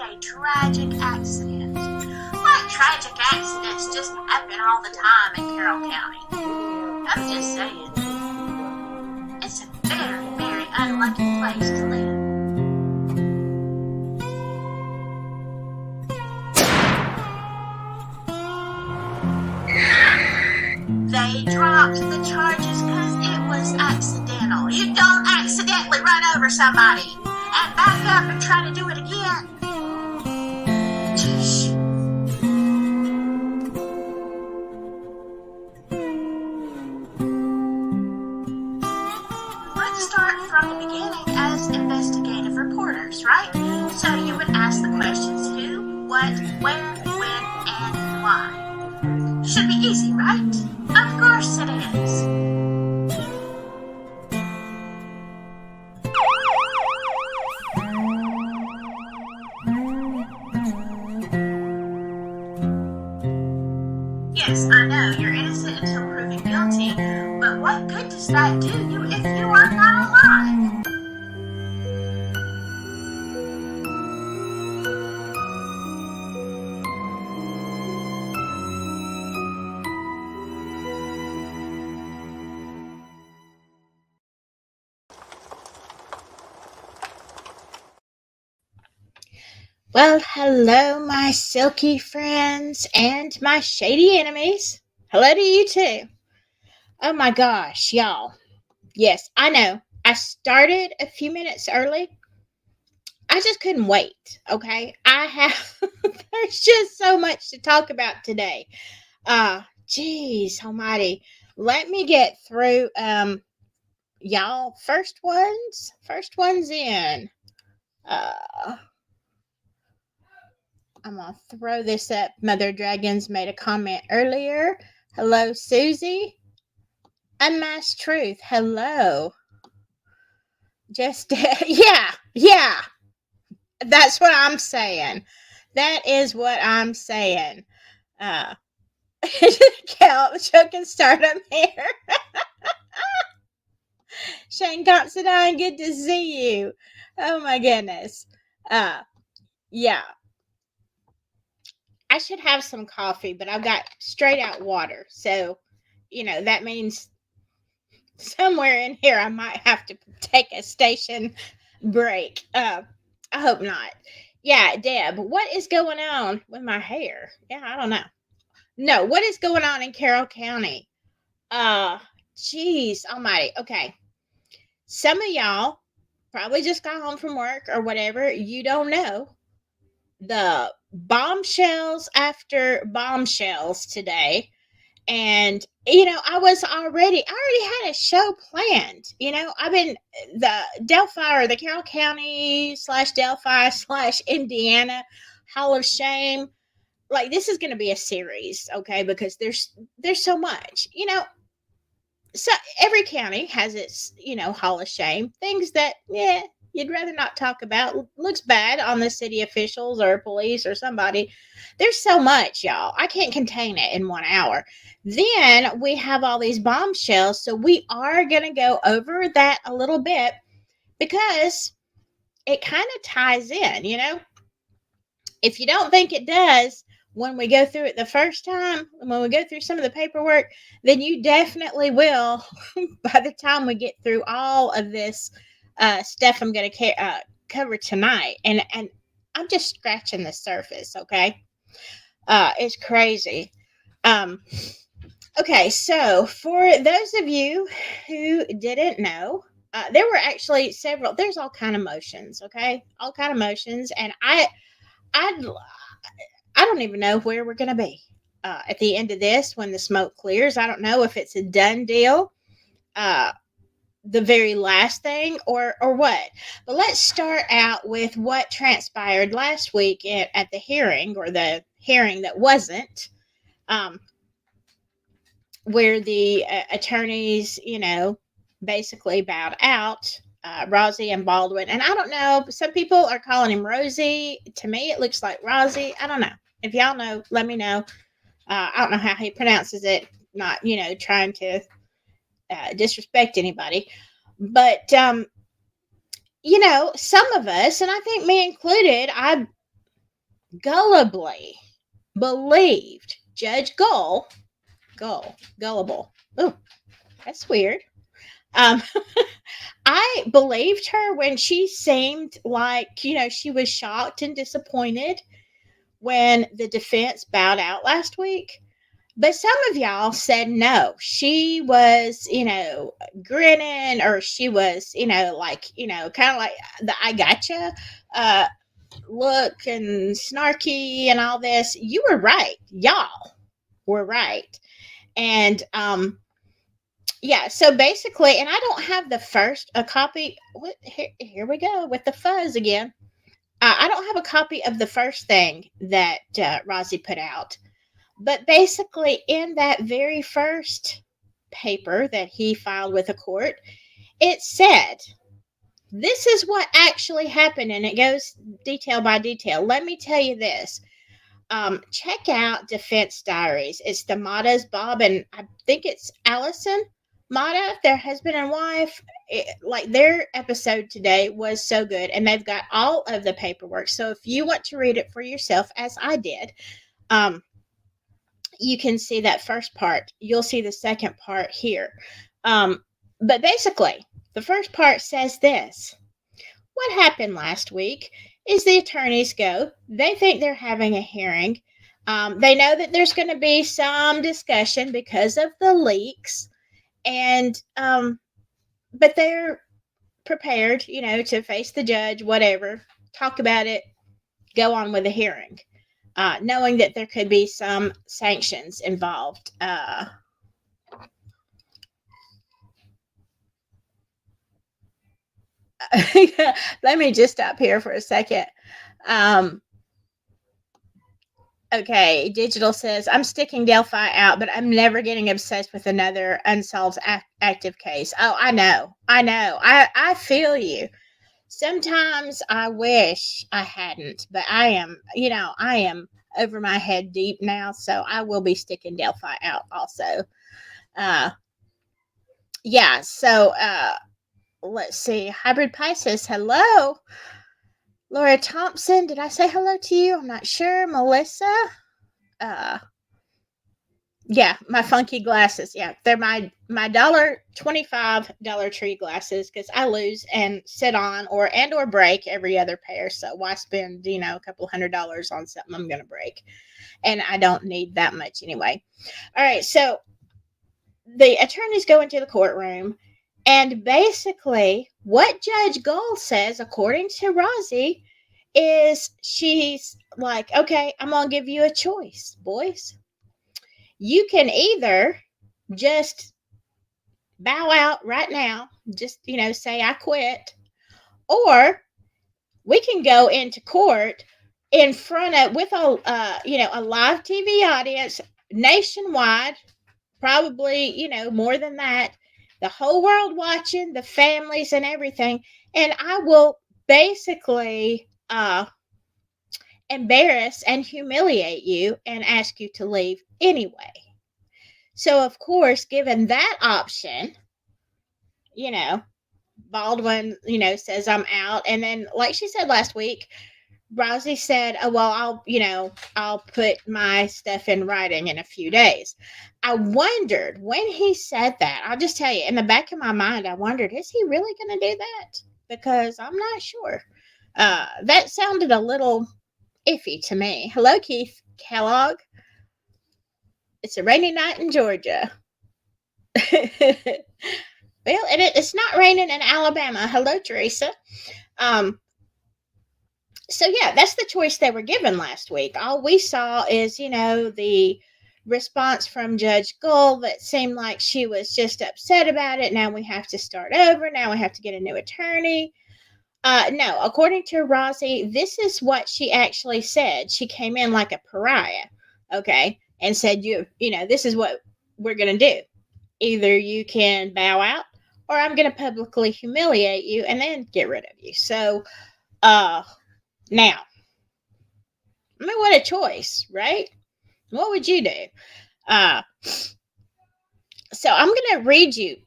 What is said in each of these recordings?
a tragic accident. Like tragic accidents just happen all the time in Carroll County. I'm just saying. It's a very, very unlucky place to live. They dropped the charges because it was accidental. You don't accidentally run over somebody and back up and try to do it again. Jeez. Let's start from the beginning as investigative reporters, right? So you would ask the questions who, what, where, when, and why. Should be easy, right? Of course it is. Yes, I know, you're innocent until proven guilty, but what good does that do you if you are not alive? Well, hello, my silky friends and my shady enemies. Hello to you too. Oh my gosh, y'all. Yes, I know. I started a few minutes early. I just couldn't wait, okay? There's just so much to talk about today. Geez almighty. Let me get through, y'all, first ones in. I'm going to throw this up. Mother Dragons made a comment earlier. Hello, Susie. Unmasked Truth. Hello. Just, yeah. That's what I'm saying. That is what I'm saying. Chuck and Stardom here. Shane Considine, good to see you. Oh my goodness. Yeah. I should have some coffee, but I've got straight out water. So, that means somewhere in here I might have to take a station break. I hope not. Yeah, Deb, what is going on with my hair? Yeah, I don't know. No, what is going on in Carroll County? Geez almighty. Okay. Some of y'all probably just got home from work or whatever. You don't know the bombshells after bombshells today. And, I already had a show planned. I've been the Delphi or the Carroll County / Delphi / Indiana Hall of Shame. Like, this is going to be a series, okay? Because there's so much, So every county has its, Hall of Shame. Things that, you'd rather not talk about. Looks bad on the city officials or police or somebody. There's so much, y'all. I can't contain it in 1 hour. Then we have all these bombshells. So we are going to go over that a little bit because it kind of ties in, If you don't think it does, when we go through it the first time, when we go through some of the paperwork, then you definitely will by the time we get through all of this stuff I'm going to cover tonight. And I'm just scratching the surface, okay? It's crazy. Okay, so for those of you who didn't know, there were actually there's all kind of motions, okay? All kind of motions. And I don't even know where we're going to be at the end of this when the smoke clears. I don't know if it's a done deal, the very last thing or what. But let's start out with what transpired last week at the hearing, or the hearing that wasn't, where the attorneys, basically bowed out. Rosie and Baldwin. And I don't know, some people are calling him Rosie. To me, it looks like Rosie. I don't know. If y'all know, let me know. I don't know how he pronounces it. Not, trying to disrespect anybody. But, some of us, and I think me included, gullibly believed Judge Gullible. Oh, that's weird. Um, I believed her when she seemed like, she was shocked and disappointed when the defense bowed out last week. But some of y'all said no. She was, grinning, or she was, kind of like the I gotcha uh, look and snarky and all this. You were right. Y'all were right. And yeah, so basically, and I don't have a copy. Here we go with the fuzz again. I don't have a copy of the first thing that Rozzy put out. But basically, in that very first paper that he filed with the court, it said, this is what actually happened, and it goes detail by detail. Let me tell you this. Check out Defense Diaries. It's the Matas, Bob, and I think it's Allison Mata, their husband and wife. Their episode today was so good, and they've got all of the paperwork. So if you want to read it for yourself, as I did, you can see that first part. You'll see the second part here. But basically, the first part says this. What happened last week is the attorneys go. They think they're having a hearing. They know that there's going to be some discussion because of the leaks. And, but they're prepared, to face the judge, whatever, talk about it, go on with the hearing. Knowing that there could be some sanctions involved. Let me just stop here for a second. Okay, Digital says, I'm sticking Delphi out, but I'm never getting obsessed with another unsolved active case. Oh, I know. I feel you. Sometimes I wish I hadn't, but I am over my head deep now, so I will be sticking Delphi out also. Yeah, so let's see. Hybrid Pie says hello. Laura Thompson, did I say hello to you? I'm not sure. Melissa, yeah, my funky glasses. Yeah, they're my $1.25 Dollar Tree glasses because I lose and sit on or break every other pair. So why spend a couple $100 on something I'm gonna break, and I don't need that much anyway. All right, so the attorneys go into the courtroom, and basically what Judge Gold says, according to Rozzy, is she's like, okay, I'm gonna give you a choice, boys. You can either just bow out right now, just, say I quit, or we can go into court in front of, with a live TV audience nationwide, probably, more than that, the whole world watching, the families and everything, and I will basically embarrass and humiliate you and ask you to leave anyway. So, of course, given that option, Baldwin, says I'm out. And then, like she said last week, Rosie said, oh, well, I'll put my stuff in writing in a few days. I wondered when he said that, I'll just tell you, in the back of my mind, I wondered, is he really going to do that? Because I'm not sure. That sounded a little iffy to me. Hello, Keith Kellogg. It's a rainy night in Georgia. Well, and it's not raining in Alabama. Hello, Teresa. So yeah, that's the choice they were given last week. All we saw is, the response from Judge Gull that seemed like she was just upset about it. Now we have to start over. Now we have to get a new attorney. No, according to Rozzy, this is what she actually said. She came in like a pariah, okay, and said, this is what we're going to do. Either you can bow out, or I'm going to publicly humiliate you and then get rid of you. So, now, I mean, what a choice, right? What would you do? So I'm going to read you,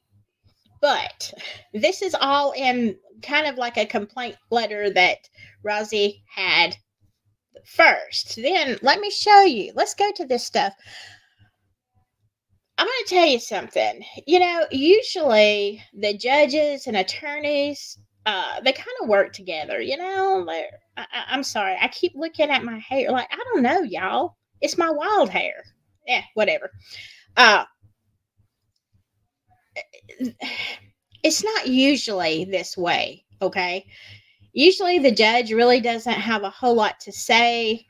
but this is all in kind of like a complaint letter that Rozzy had first. Then let me show you. Let's go to this stuff. I'm going to tell you something. Usually the judges and attorneys, they kind of work together. I'm sorry. I keep looking at my hair. Like, I don't know, y'all. It's my wild hair. Yeah, whatever. It's not usually this way, okay? Usually the judge really doesn't have a whole lot to say.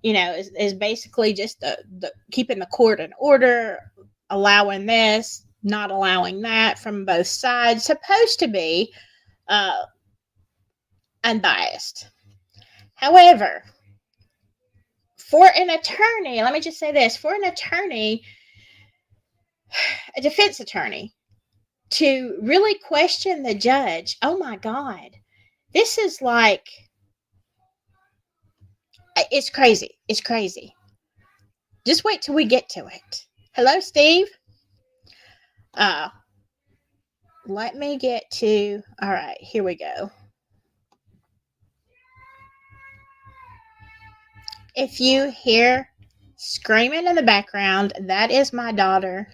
Is basically just the keeping the court in order, allowing this, not allowing that from both sides. Supposed to be unbiased. However, for an attorney, let me just say this: for an attorney, a defense attorney, to really question the judge, oh my God, this is like, it's crazy. It's crazy. Just wait till we get to it. Hello, Steve. Let me get to, all right, here we go. If you hear screaming in the background, that is my daughter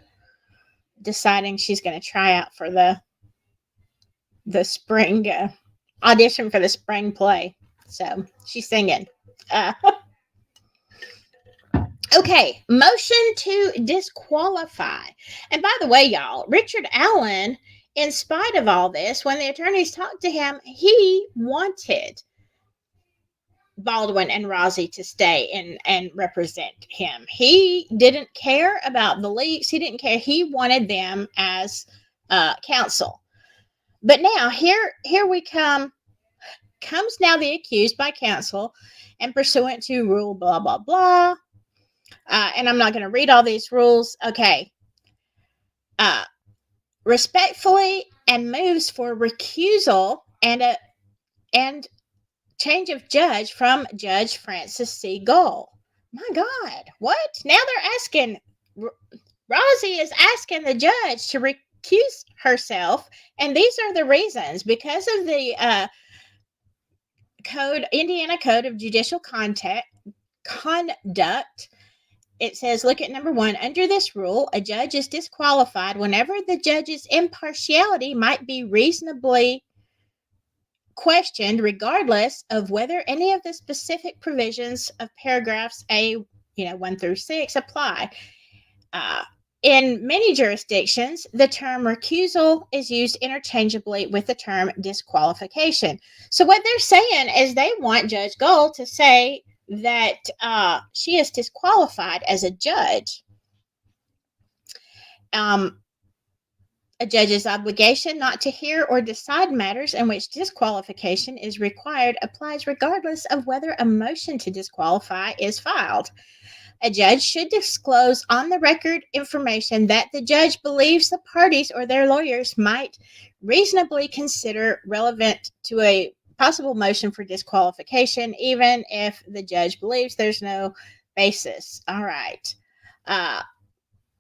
deciding she's going to try out for the spring audition for the spring play. So she's singing. Okay, motion to disqualify. And by the way, y'all, Richard Allen, in spite of all this, when the attorneys talked to him, he wanted Baldwin and Rozzi to stay and represent him. He didn't care about the leaks. He didn't care. He wanted them as counsel. But now here we comes now the accused by counsel and pursuant to rule blah, blah, blah. And I'm not going to read all these rules. Okay. Respectfully and moves for recusal and change of judge from Judge Francis C. Gull. My God, what? Now they're asking, Rozzi is asking the judge to recuse herself, and these are the reasons. Because of the Indiana Code of Judicial Conduct, it says, look at number 1. Under this rule, a judge is disqualified whenever the judge's impartiality might be reasonably questioned, regardless of whether any of the specific provisions of paragraphs 1 through 6 apply. In many jurisdictions, the term recusal is used interchangeably with the term disqualification. So what they're saying is they want Judge Gull to say that she is disqualified as a judge. A judge's obligation not to hear or decide matters in which disqualification is required applies regardless of whether a motion to disqualify is filed. A judge should disclose on the record information that the judge believes the parties or their lawyers might reasonably consider relevant to a possible motion for disqualification, even if the judge believes there's no basis. All right.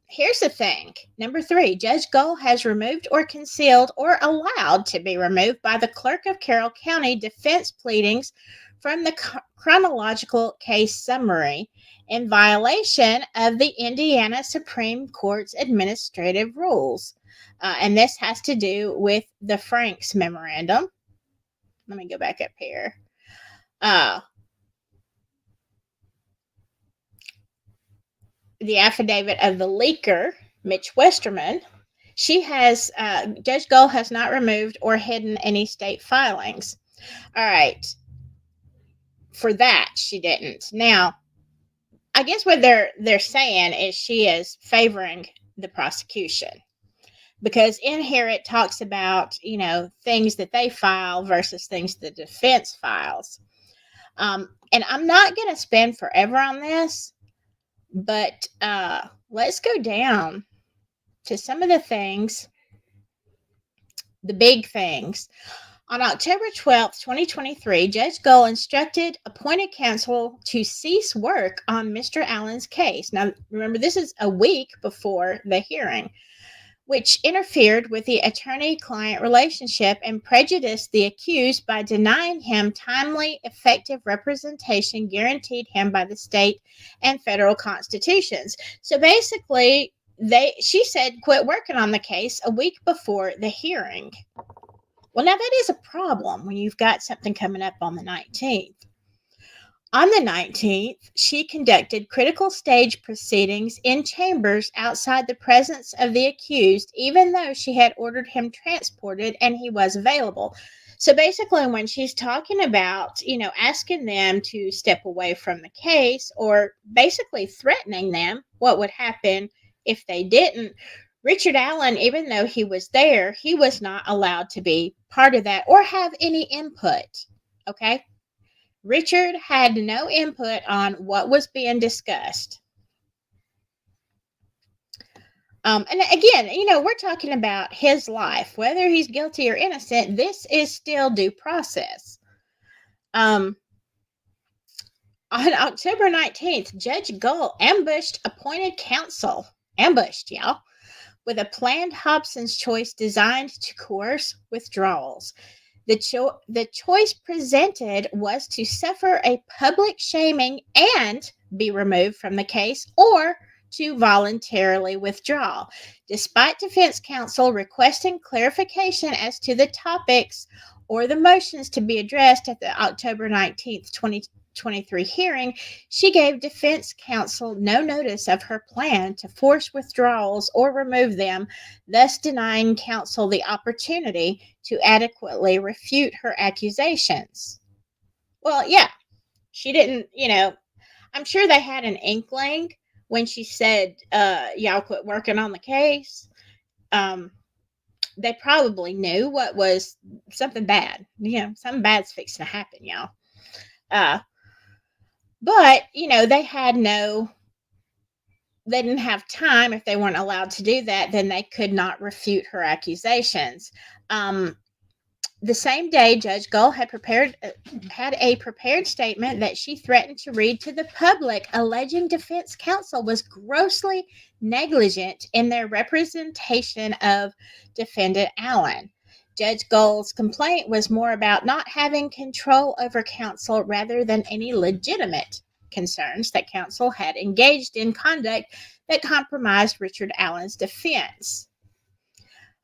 Here's the thing. Number 3, Judge Gull has removed or concealed or allowed to be removed by the clerk of Carroll County defense pleadings from the chronological case summary in violation of the Indiana Supreme Court's administrative rules. And this has to do with the Franks memorandum. Let me go back up here. The affidavit of the leaker, Mitch Westerman, Judge Gull has not removed or hidden any state filings. All right. For that, she didn't. Now, I guess what they're saying is she is favoring the prosecution, because in here it talks about, things that they file versus things the defense files. And I'm not going to spend forever on this, but let's go down to some of the things, the big things. On October 12th, 2023, Judge Gull instructed appointed counsel to cease work on Mr. Allen's case. Now, remember, this is a week before the hearing, which interfered with the attorney-client relationship and prejudiced the accused by denying him timely, effective representation guaranteed him by the state and federal constitutions. So basically, she said quit working on the case a week before the hearing. Well, now that is a problem when you've got something coming up on the 19th. On the 19th, she conducted critical stage proceedings in chambers outside the presence of the accused, even though she had ordered him transported and he was available. So basically, when she's talking about, asking them to step away from the case or basically threatening them what would happen if they didn't, Richard Allen, even though he was there, he was not allowed to be part of that or have any input. Okay? Richard had no input on what was being discussed. And again, we're talking about his life. Whether he's guilty or innocent, this is still due process. On October 19th, Judge Gull ambushed appointed counsel. Ambushed, y'all. With a planned Hobson's choice designed to coerce withdrawals. The choice presented was to suffer a public shaming and be removed from the case or to voluntarily withdraw. Despite defense counsel requesting clarification as to the topics or the motions to be addressed at the October 19th, 2023 hearing, she gave defense counsel no notice of her plan to force withdrawals or remove them, thus denying counsel the opportunity to adequately refute her accusations. Well, yeah, she didn't, I'm sure they had an inkling when she said, y'all quit working on the case. They probably knew what was something bad. Something bad's fixing to happen, y'all. But, they didn't have time. If they weren't allowed to do that, then they could not refute her accusations. The same day, Judge Gull had a prepared statement that she threatened to read to the public, alleging defense counsel was grossly negligent in their representation of defendant Allen. Judge Gull's complaint was more about not having control over counsel rather than any legitimate concerns that counsel had engaged in conduct that compromised Richard Allen's defense.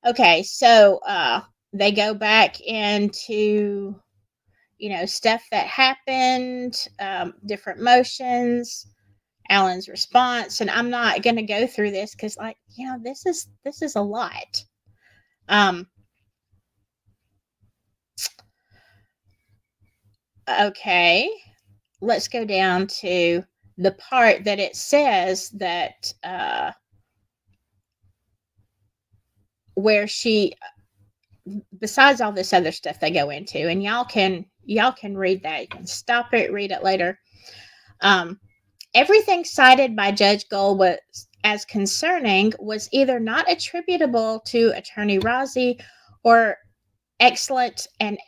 Okay, so they go back into, stuff that happened, different motions, Allen's response, and I'm not going to go through this because, this is a lot. Okay, let's go down to the part that it says that where she, besides all this other stuff they go into, and y'all can read that. You can stop it, read it later. Everything cited by Judge Gull was as concerning was either not attributable to Attorney Rozzi or excellent and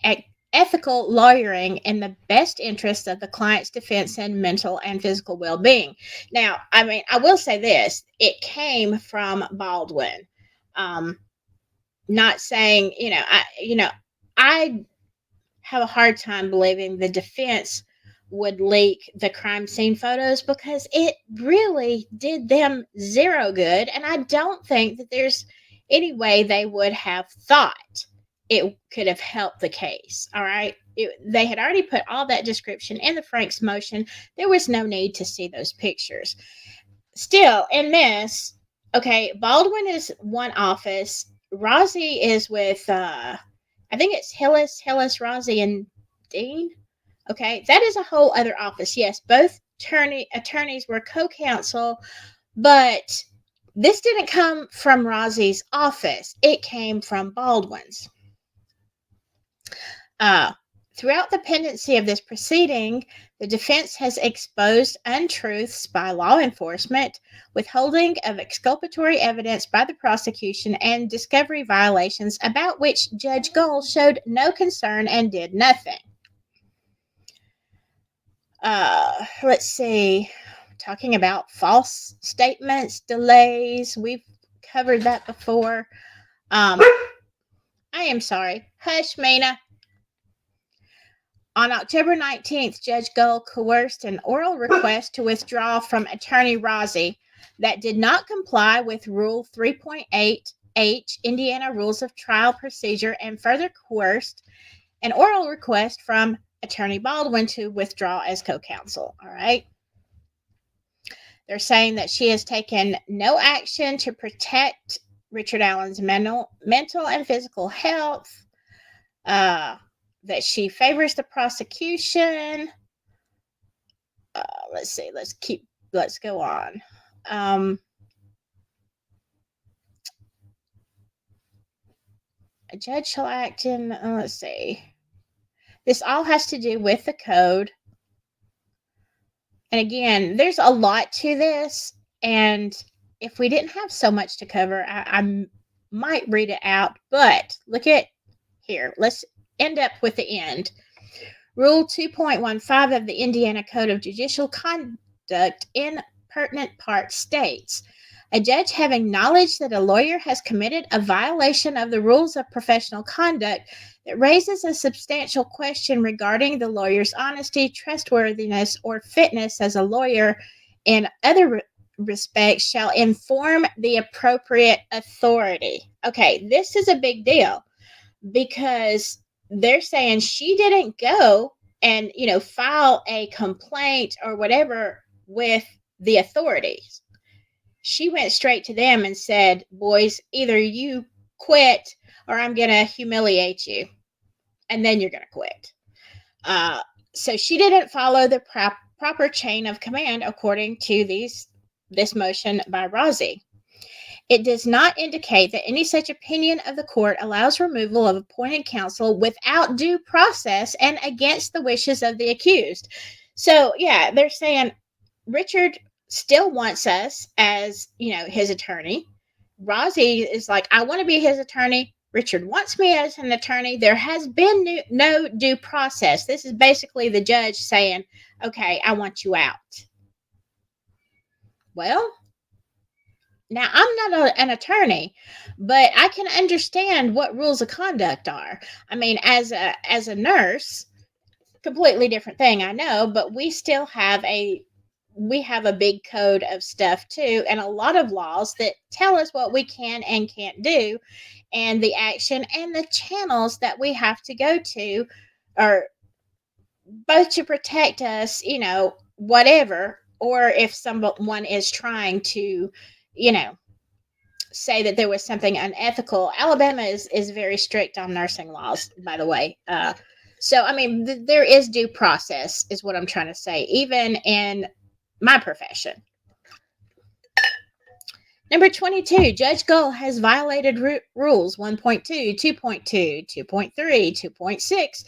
ethical lawyering in the best interest of the client's defense and mental and physical well-being. Now, I will say this: it came from Baldwin. Not saying, I have a hard time believing the defense would leak the crime scene photos because it really did them zero good. And I don't think that there's any way they would have thought it could have helped the case. All right. They had already put all that description in the Frank's motion. There was no need to see those pictures. Still, in this, okay, Baldwin is one office. Rozzi is with, I think it's Hillis, Rozzi, and Dean. Okay, that is a whole other office. Yes, both attorneys were co-counsel, but this didn't come from Rozzi's office. It came from Baldwin's. Throughout the pendency of this proceeding, the defense has exposed untruths by law enforcement, withholding of exculpatory evidence by the prosecution, and discovery violations about which Judge Gull showed no concern and did nothing. Let's see. Talking about false statements, delays. We've covered that before. I am sorry. Hush, Mina. On October 19th, Judge Gull coerced an oral request to withdraw from attorney Rozzi that did not comply with Rule 3.8H, Indiana Rules of Trial Procedure, and further coerced an oral request from attorney Baldwin to withdraw as co-counsel. All right. They're saying that she has taken no action to protect Richard Allen's mental and physical health, that she favors the prosecution. Let's see. Let's go on. A judge shall act in, let's see. This all has to do with the code. And again, there's a lot to this. And if we didn't have so much to cover, I might read it out. But look at here. Let's end up with the end. Rule 2.15 of the Indiana Code of Judicial Conduct in pertinent part states, a judge having knowledge that a lawyer has committed a violation of the rules of professional conduct that raises a substantial question regarding the lawyer's honesty, trustworthiness, or fitness as a lawyer in other respects shall inform the appropriate authority. Okay, this is a big deal because they're saying she didn't go and, file a complaint or whatever with the authorities. She went straight to them and said, boys, either you quit or I'm going to humiliate you. And then you're going to quit. So she didn't follow the proper chain of command according to this motion by Rozzi. It does not indicate that any such opinion of the court allows removal of appointed counsel without due process and against the wishes of the accused. So, yeah, they're saying Richard still wants us as, his attorney. Rozzi is like, I want to be his attorney. Richard wants me as an attorney. There has been no due process. This is basically the judge saying, okay, I want you out. Well, now, I'm not an attorney, but I can understand what rules of conduct are. I mean, as a nurse, completely different thing, I know, but we still have a big code of stuff too, and a lot of laws that tell us what we can and can't do, and the action and the channels that we have to go to are both to protect us, whatever, or if someone is trying to say that there was something unethical. Alabama is very strict on nursing laws, by the way. So, I mean, there is due process, is what I'm trying to say, even in my profession. Number 22, Judge Gull has violated rules 1.2, 2.2, 2.3, 2.6,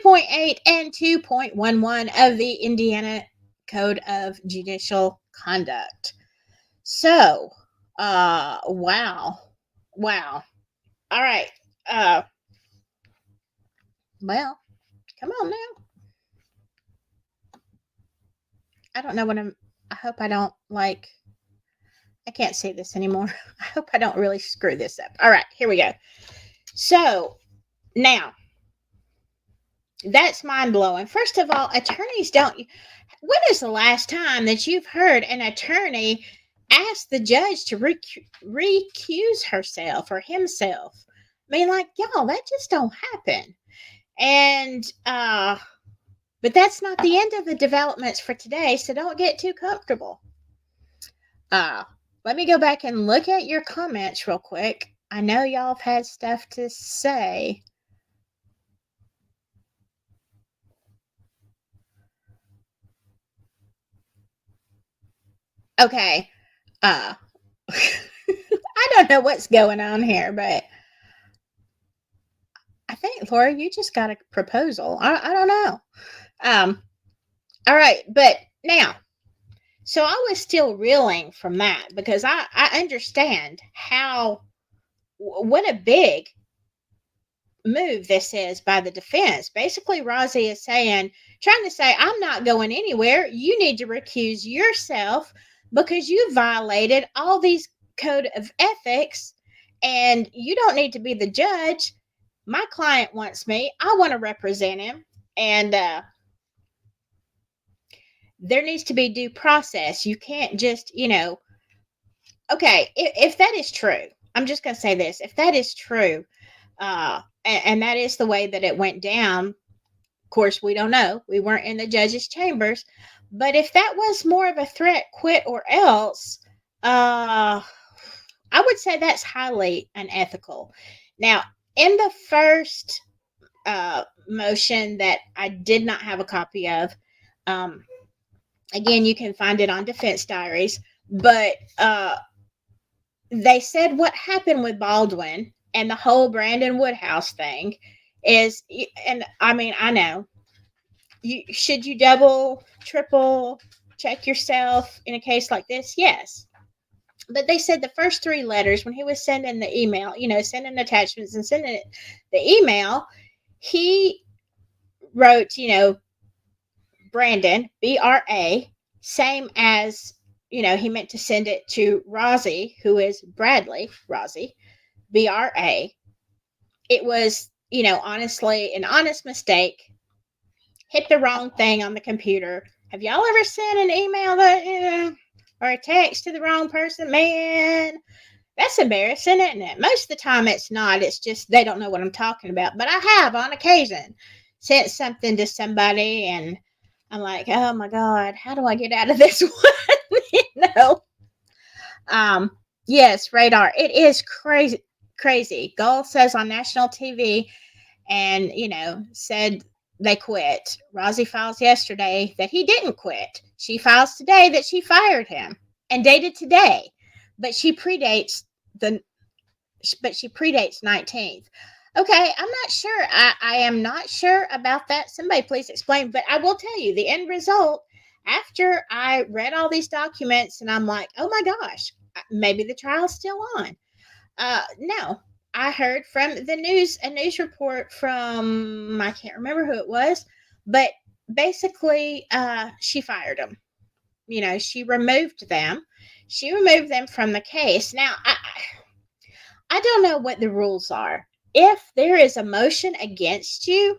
2.8, and 2.11 of the Indiana Code of Judicial Conduct. So, wow. All right. Well, come on now. I don't know what I hope I don't I can't say this anymore. I hope I don't really screw this up. All right, here we go. So, now, that's mind-blowing. First of all, attorneys when is the last time that you've heard an attorney ask the judge to recuse herself or himself? I mean, y'all, that just don't happen. And, but that's not the end of the developments for today, so don't get too comfortable. Let me go back and look at your comments real quick. I know y'all have had stuff to say. Okay. I don't know what's going on here, but I think, Laura, you just got a proposal. I don't know. All right, but now, so I was still reeling from that because I understand what a big move this is by the defense. Basically, Rozzi is trying to say, I'm not going anywhere. You need to recuse yourself because you violated all these code of ethics, and you don't need to be the judge. My client wants me. I want to represent him, and there needs to be due process. You can't just, okay, if that is true, I'm just going to say this. If that is true, and that is the way that it went down, of course, we don't know. We weren't in the judge's chambers. But if that was more of a threat, quit or else, I would say that's highly unethical. Now, in the first motion that I did not have a copy of, again, you can find it on Defense Diaries, but they said what happened with Baldwin and the whole Brandon Woodhouse thing is, and I mean, I know, should you double, triple check yourself in a case like this? Yes. But they said the first 3 letters, when he was sending the email, sending attachments and sending the email, he wrote, Brandon, B-R-A, same as, he meant to send it to Rozzy, who is Bradley, Rozzy, B-R-A. It was, honestly, an honest mistake. Hit the wrong thing on the computer. Have y'all ever sent an email that, or a text to the wrong person? Man, that's embarrassing, isn't it? Most of the time it's not. It's just they don't know what I'm talking about. But I have, on occasion, sent something to somebody, and I'm like, oh my God, how do I get out of this one? Yes, radar. It is crazy. Crazy. Gull says on national TV, and, said they quit. Rozzy files yesterday that he didn't quit. She files today that she fired him and dated today, but she predates 19th. Okay, I'm not sure. I am not sure about that. Somebody please explain. But I will tell you the end result after I read all these documents, and I'm like, oh my gosh, maybe the trial's still on. No, I heard from a news report from, I can't remember who it was, but basically, she fired them. She removed them. She removed them from the case. Now, I don't know what the rules are. If there is a motion against you,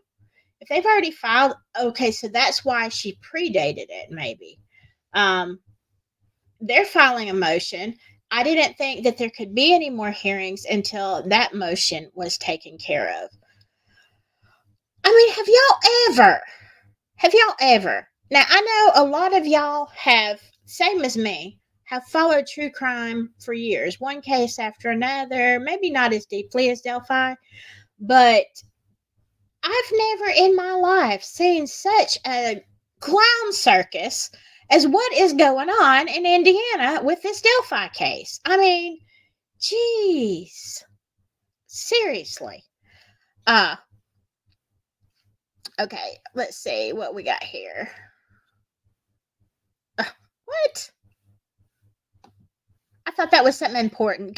if they've already filed, okay, so that's why she predated it, maybe. They're filing a motion. I didn't think that there could be any more hearings until that motion was taken care of. I mean, have y'all ever, now I know a lot of y'all have, same as me, have followed true crime for years, one case after another, maybe not as deeply as Delphi, but I've never in my life seen such a clown circus as what is going on in Indiana with this Delphi case. I mean, geez, seriously. Okay, let's see what we got here. What? I thought that was something important.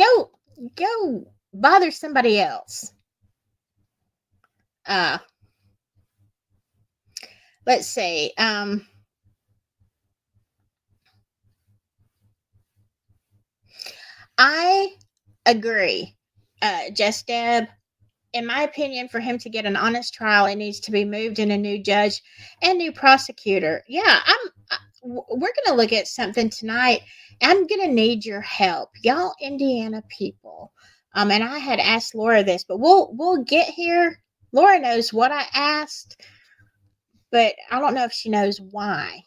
Go bother somebody else. Let's see. I agree, Just Deb. In my opinion, for him to get an honest trial, it needs to be moved in a new judge and new prosecutor. Yeah, we're going to look at something tonight. I'm going to need your help, y'all Indiana people. And I had asked Laura this, but we'll get here. Laura knows what I asked, but I don't know if she knows why.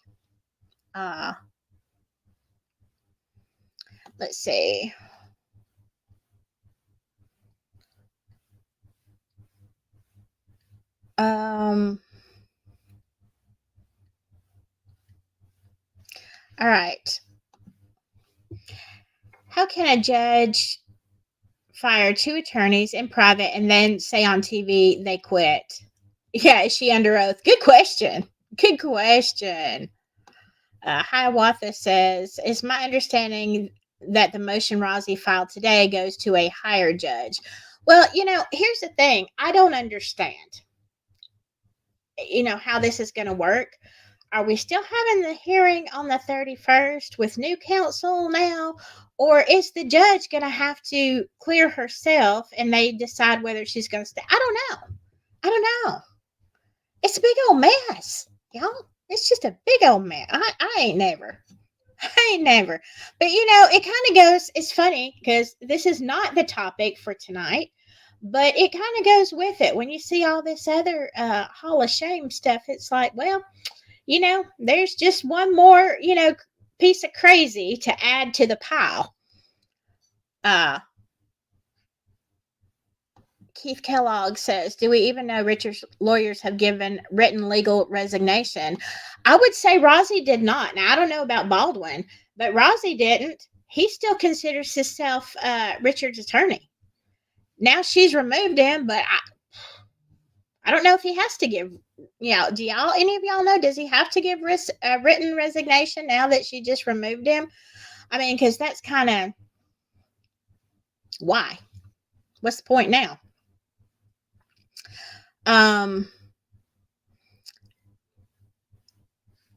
Let's see. All right. How can a judge fire 2 attorneys in private and then say on TV they quit? Yeah, is she under oath? Good question. Good question. Hiawatha says, it's my understanding that the motion Rozzy filed today goes to a higher judge. Well, here's the thing. I don't understand, how this is going to work. Are we still having the hearing on the 31st with new counsel now? Or is the judge going to have to clear herself and they decide whether she's going to stay? I don't know. I don't know. It's a big old mess, y'all. It's just a big old mess. I ain't never. I ain't never. But it kind of goes, it's funny because this is not the topic for tonight, but it kind of goes with it. When you see all this other Hall of Shame stuff, it's like, well, there's just one more, piece of crazy to add to the pile. Keith Kellogg says, do we even know Richard's lawyers have given written legal resignation? I would say Rozzy did not. Now, I don't know about Baldwin, but Rozzy didn't. He still considers himself Richard's attorney. Now she's removed him, but I don't know if he has to give, do any of y'all know, does he have to give written resignation now that she just removed him? I mean, because that's kind of, why? What's the point now?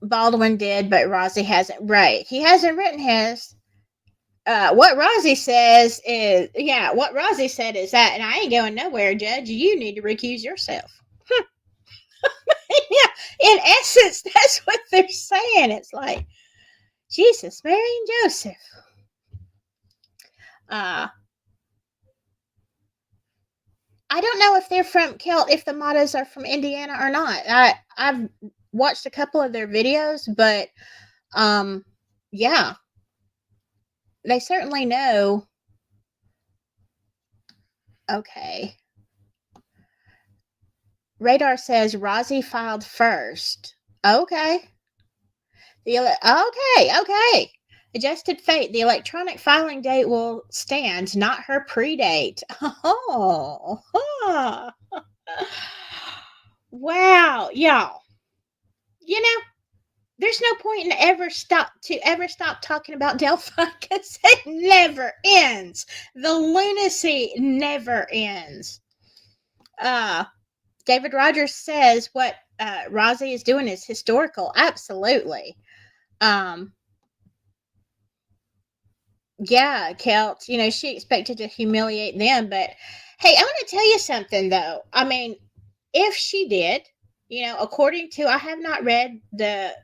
Baldwin did, but Rozzy hasn't. Right. He hasn't written his. What Rozzy says is, what Rozzy said is that, and I ain't going nowhere, Judge. You need to recuse yourself. Yeah, in essence, that's what they're saying. It's like, Jesus, Mary and Joseph. I don't know if they're from if the Mottos are from Indiana or not. I've watched a couple of their videos, but yeah, they certainly know. Okay. Radar says Rozzy filed first. Okay. Okay. Adjusted fate. The electronic filing date will stand, not her predate. Oh. Wow, y'all. There's no point in ever stop talking about Delphi because it never ends. The lunacy never ends. David Rogers says what Rozzy is doing is historical. Absolutely. Yeah, Kelt, she expected to humiliate them, but hey, I'm going to tell you something though. I mean, if she did, according to, I have not read the,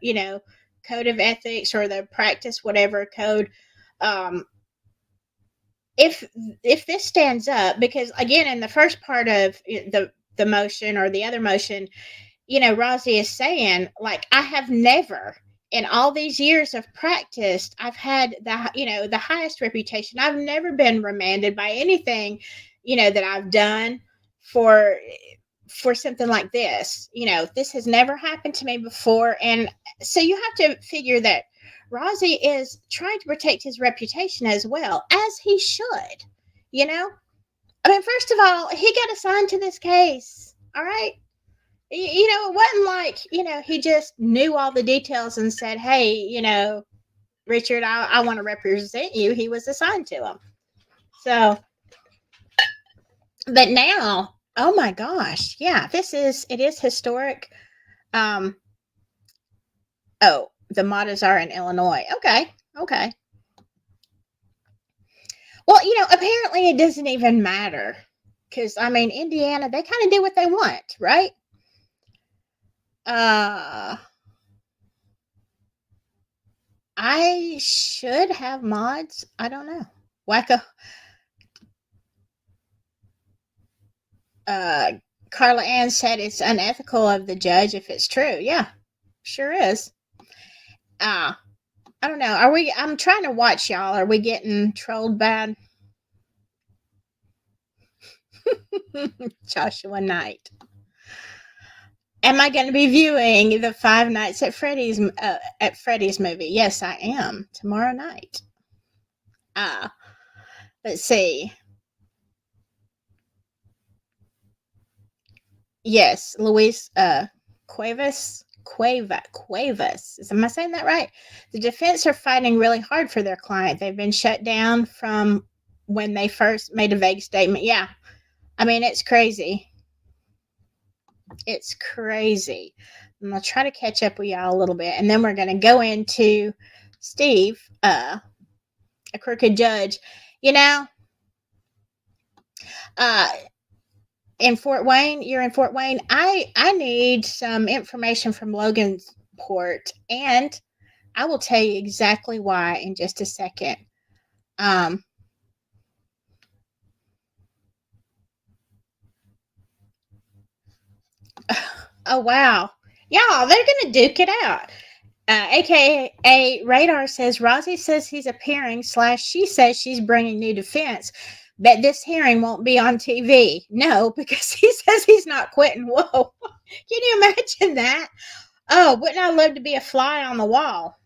code of ethics or the practice, whatever code. If this stands up, because again, in the first part of the motion or the other motion, Rozzy is saying, like, I have never in all these years of practice, I've had the highest reputation. I've never been remanded by anything, that I've done for something like this. This has never happened to me before. And so you have to figure that Rozzy is trying to protect his reputation as well, as he should, I mean, first of all, he got assigned to this case. All right. It wasn't like, he just knew all the details and said, hey, Richard, I want to represent you. He was assigned to him. So, but now, oh my gosh. Yeah, it is historic. Oh, the Mottos are in Illinois. Okay. Well, apparently it doesn't even matter. Because, I mean, Indiana, they kind of do what they want, right? I should have mods. I don't know. Wacko. Carla Ann said it's unethical of the judge if it's true. Yeah, sure is. I don't know. I'm trying to watch y'all. Are we getting trolled bad? Joshua Knight. Am I going to be viewing the Five Nights at Freddy's movie? Yes, I am. Tomorrow night. Let's see. Yes, Luis Cuevas. Am I saying that right? The defense are fighting really hard for their client. They've been shut down from when they first made a vague statement. Yeah. I mean, it's crazy. It's crazy. I'm gonna try to catch up with y'all a little bit, and then we're gonna go into Steve, a crooked judge. You know, uh, in Fort Wayne, you're in Fort Wayne. I need some information from Logansport, and I will tell you exactly why in just a second. Um, oh wow, y'all, they're gonna duke it out. AKA Radar says Rozzy says he's appearing / she says she's bringing new defense, but this hearing won't be on TV. No, because he says he's not quitting. Whoa, can you imagine that? Oh, wouldn't I love to be a fly on the wall?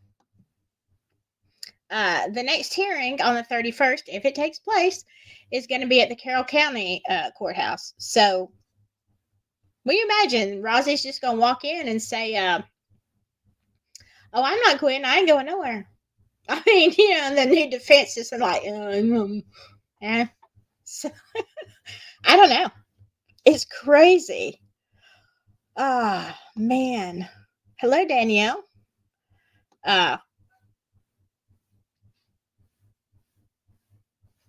The next hearing on the 31st, if it takes place, is going to be at the Carroll County courthouse. So, will you imagine Rozzy's just going to walk in and say, "Oh, I'm not quitting. I ain't going nowhere." I mean, and the new defense is like, yeah. So, I don't know. It's crazy. Ah, man. Hello, Danielle. Uh,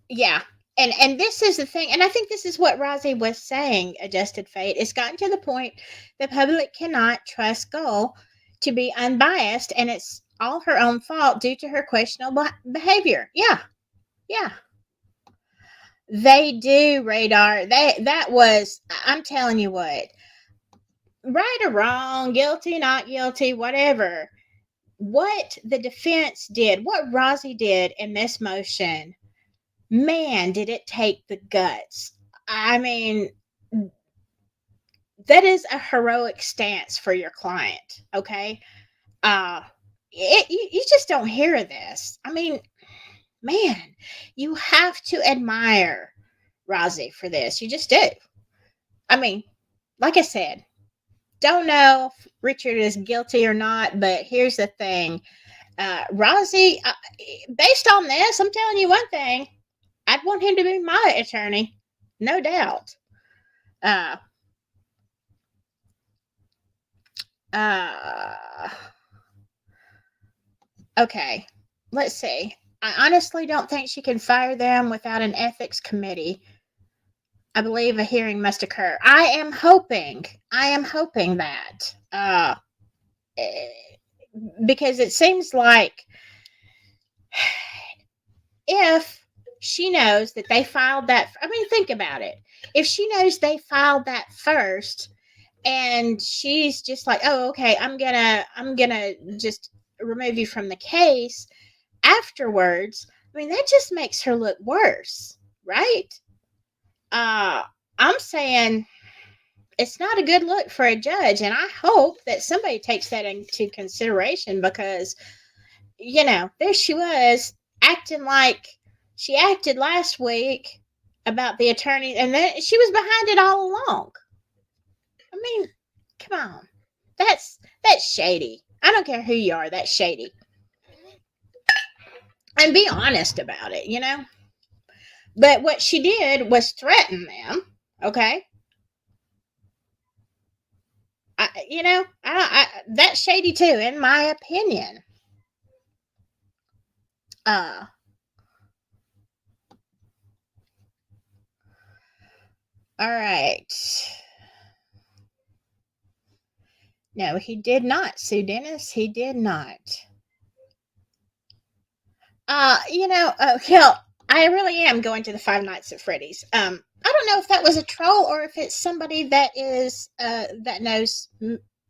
yeah. And this is the thing, and I think this is what Rozzy was saying, Adjusted Fate. It's gotten to the point the public cannot trust Gull to be unbiased, and it's all her own fault due to her questionable behavior. Yeah, yeah. They do, Radar. That was, I'm telling you what, right or wrong, guilty, not guilty, whatever. What the defense did, what Rozzy did in this motion, man, did it take the guts. I mean, that is a heroic stance for your client, okay? Uh you just don't hear this. I mean, man, you have to admire Rozzy for this. You just do. I mean, like I said, don't know if Richard is guilty or not, but here's the thing. Rozzy, based on this, I'm telling you one thing. I'd want him to be my attorney, no doubt. Uh, uh, okay, let's see. I honestly don't think she can fire them without an ethics committee. I believe a hearing must occur. I am hoping that. Eh, because it seems like if she knows that they filed that, I mean, think about it. If she knows they filed that first, and she's just like, "Oh, okay, I'm gonna just remove you from the case," afterwards, I mean, that just makes her look worse, right? Uh, I'm saying it's not a good look for a judge, and I hope that somebody takes that into consideration, because there she was acting like she acted last week about the attorney, and then she was behind it all along. I mean, come on. That's shady. I don't care who you are, that's shady. And be honest about it. But what she did was threaten them, okay? That's shady too, in my opinion. Uh, all right. No, he did not sue Dennis. He did not. Hell, I really am going to the Five Nights at Freddy's. I don't know if that was a troll or if it's somebody that is that knows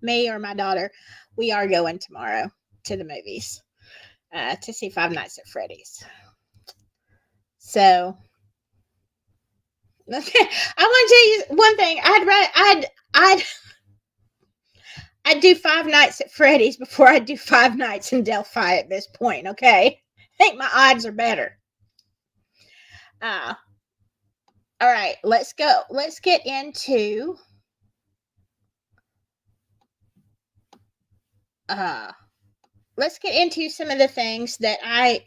me or my daughter. We are going tomorrow to the movies to see Five Nights at Freddy's. So I want to tell you one thing. I'd do Five Nights at Freddy's before I do Five Nights in Delphi at this point. Okay, I think my odds are better. All right, let's go. Let's get into some of the things that I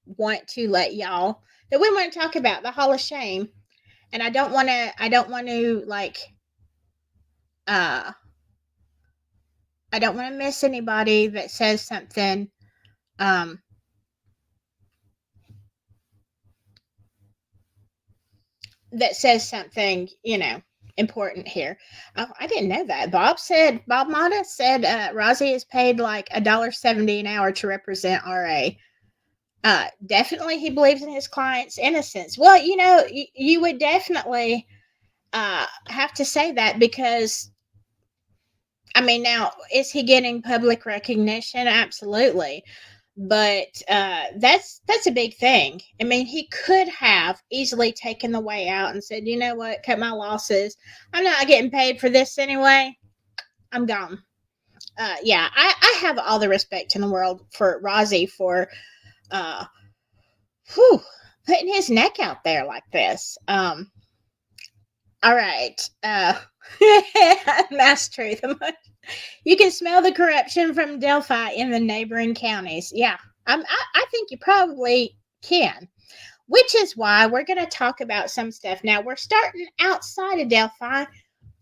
want to let y'all, that we want to talk about, the Hall of Shame. And I don't want to like I don't want to miss anybody that says something um important here. Oh, I didn't know that. Bob Mata said Rozzy is paid like $1.70 an hour to represent RA. Definitely he believes in his client's innocence. Well, you would definitely have to say that because I mean, now is he getting public recognition? Absolutely, but that's a big thing. I mean, he could have easily taken the way out and said, "You know what? Cut my losses. I'm not getting paid for this anyway. I'm gone." Yeah, I have all the respect in the world for Rozzy for uh, whew, putting his neck out there like this. All right. That's true. You can smell the corruption from Delphi in the neighboring counties. Yeah, I think you probably can, which is why we're going to talk about some stuff. Now, we're starting outside of Delphi,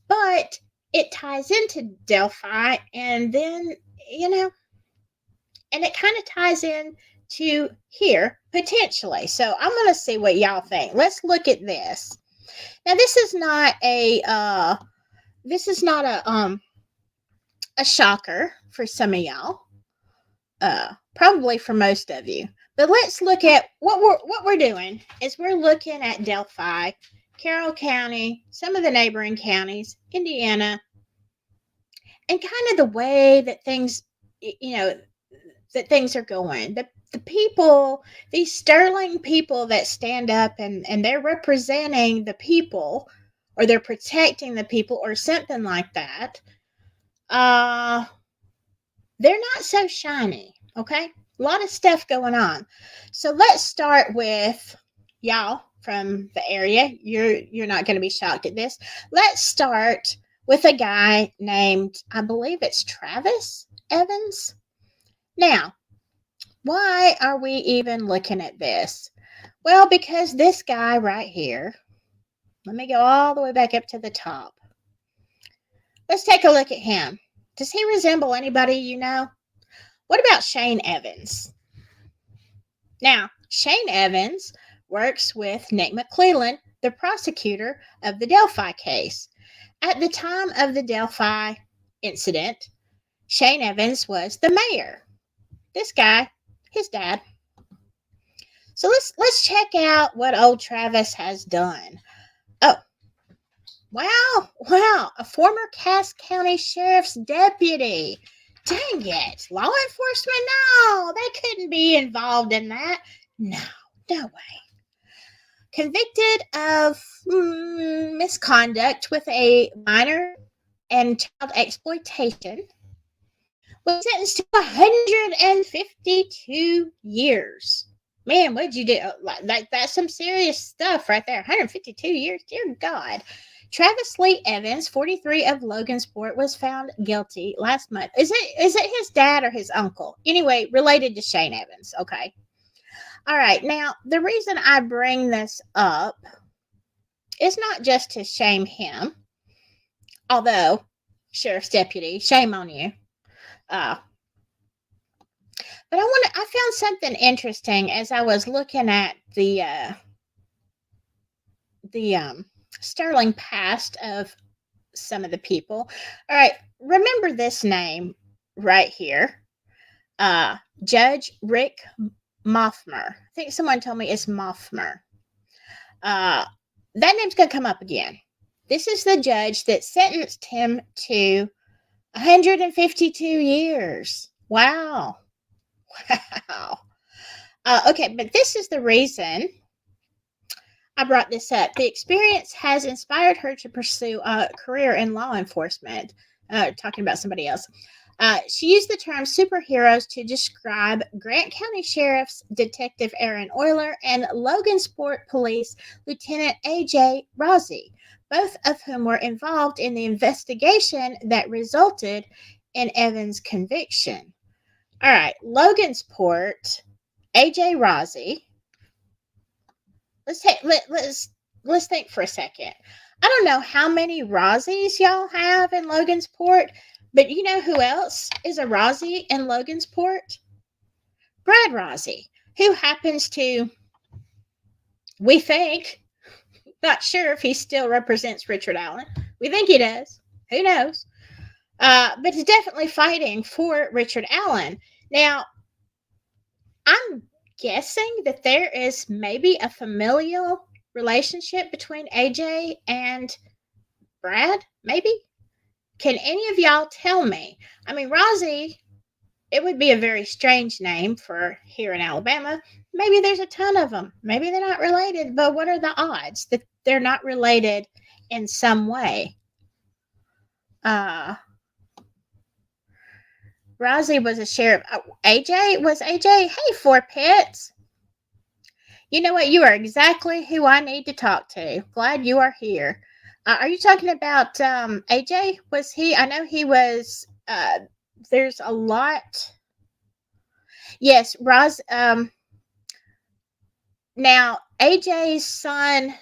but it ties into Delphi, and then, you know, and it kind of ties in to here potentially. So I'm going to see what y'all think. Let's look at this. Now, this is not a shocker for some of y'all, probably for most of you. But let's look at what we're doing is we're looking at Delphi, Carroll County, some of the neighboring counties, Indiana, and kind of the way that things, that things are going. The people, these sterling people that stand up and they're representing the people, or they're protecting the people, or something like that. They're not so shiny, okay? A lot of stuff going on. So let's start with y'all from the area. You're not going to be shocked at this. Let's start with a guy named, I believe it's Travis Evans. Now, why are we even looking at this? Well, because this guy right here, let me go all the way back up to the top. Let's take a look at him. Does he resemble anybody you know? What about Shane Evans? Now, Shane Evans works with Nick McClellan, the prosecutor of the Delphi case. At the time of the Delphi incident, Shane Evans was the mayor. This guy, his dad. So let's check out what old Travis has done. Oh, wow, a former Cass County Sheriff's deputy. Dang it. Law enforcement? No, they couldn't be involved in that. No way. Convicted of misconduct with a minor and child exploitation, was sentenced to 152 years. Man, what'd you do? That's some serious stuff right there. 152 years? Dear God. Travis Lee Evans, 43 of Logansport, was found guilty last month. Is it his dad or his uncle? Anyway, related to Shane Evans. Okay. All right. Now, the reason I bring this up is not just to shame him, although, sheriff's deputy, shame on you. But I found something interesting as I was looking at the sterling past of some of the people. All right, remember this name right here, Judge Rick Moffmer. I think someone told me it's Moffmer. That name's gonna come up again. This is the judge that sentenced him to 152 years. Wow. Okay, but this is the reason I brought this up. The experience has inspired her to pursue a career in law enforcement. Talking about somebody else. She used the term superheroes to describe Grant County Sheriff's Detective Aaron Euler and Logansport Police Lieutenant A.J. Rozzy, both of whom were involved in the investigation that resulted in Evans' conviction. All right, Logansport, A.J. Rozzy. Let's think for a second. I don't know how many Rozzies y'all have in Logansport, But you know who else is a Rozzy in Logansport? Brad Rozzy, who happens to, we think, not sure if he still represents Richard Allen. We think he does. Who knows? But he's definitely fighting for Richard Allen. Now, I'm guessing that there is maybe a familial relationship between AJ and Brad, maybe? Can any of y'all tell me? I mean, Rozzy, it would be a very strange name for here in Alabama. Maybe there's a ton of them. Maybe they're not related, but what are the odds that they're not related in some way? Rozzy was a sheriff. AJ was AJ. Hey, Four Pets. You know what? You are exactly who I need to talk to. Glad you are here. Are you talking about AJ? Was he? I know he was. There's a lot. Yes, Roz. Now AJ's son,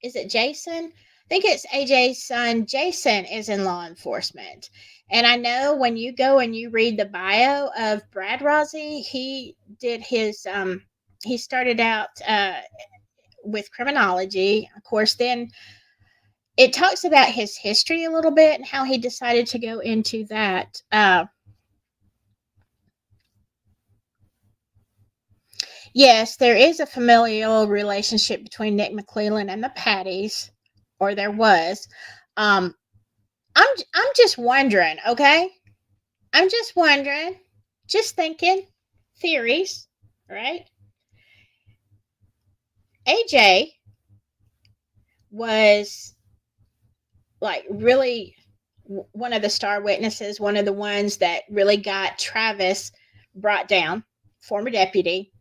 is it Jason? I think it's AJ's son. Jason is in law enforcement, and I know when you go and you read the bio of Brad Rozzy, he did his. He started out with criminology, of course. Then it talks about his history a little bit and how he decided to go into that. Yes, there is a familial relationship between Nick McClellan and the Patties, or there was. Um, I'm just wondering, okay? I'm just wondering, just thinking, theories, right? AJ was like really one of the star witnesses, one of the ones that really got Travis brought down, former deputy.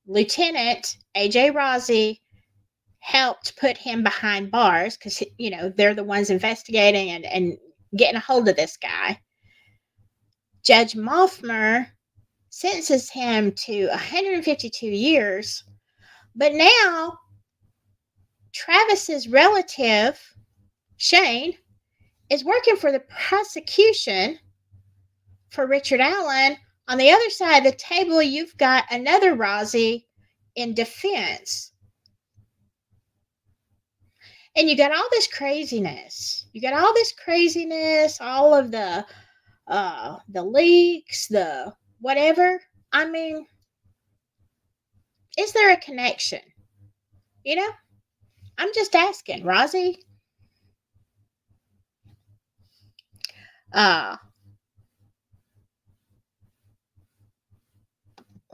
Lieutenant AJ Rozzy helped put him behind bars because, you know, they're the ones investigating and getting a hold of this guy. Judge Moffmer sentences him to 152 years, but now Travis's relative, Shane, is working for the prosecution for Richard Allen. On the other side of the table, you've got another Rozzy in defense. And you got all this craziness. All of the leaks, the whatever. I mean, is there a connection? You know? I'm just asking, Rozzy.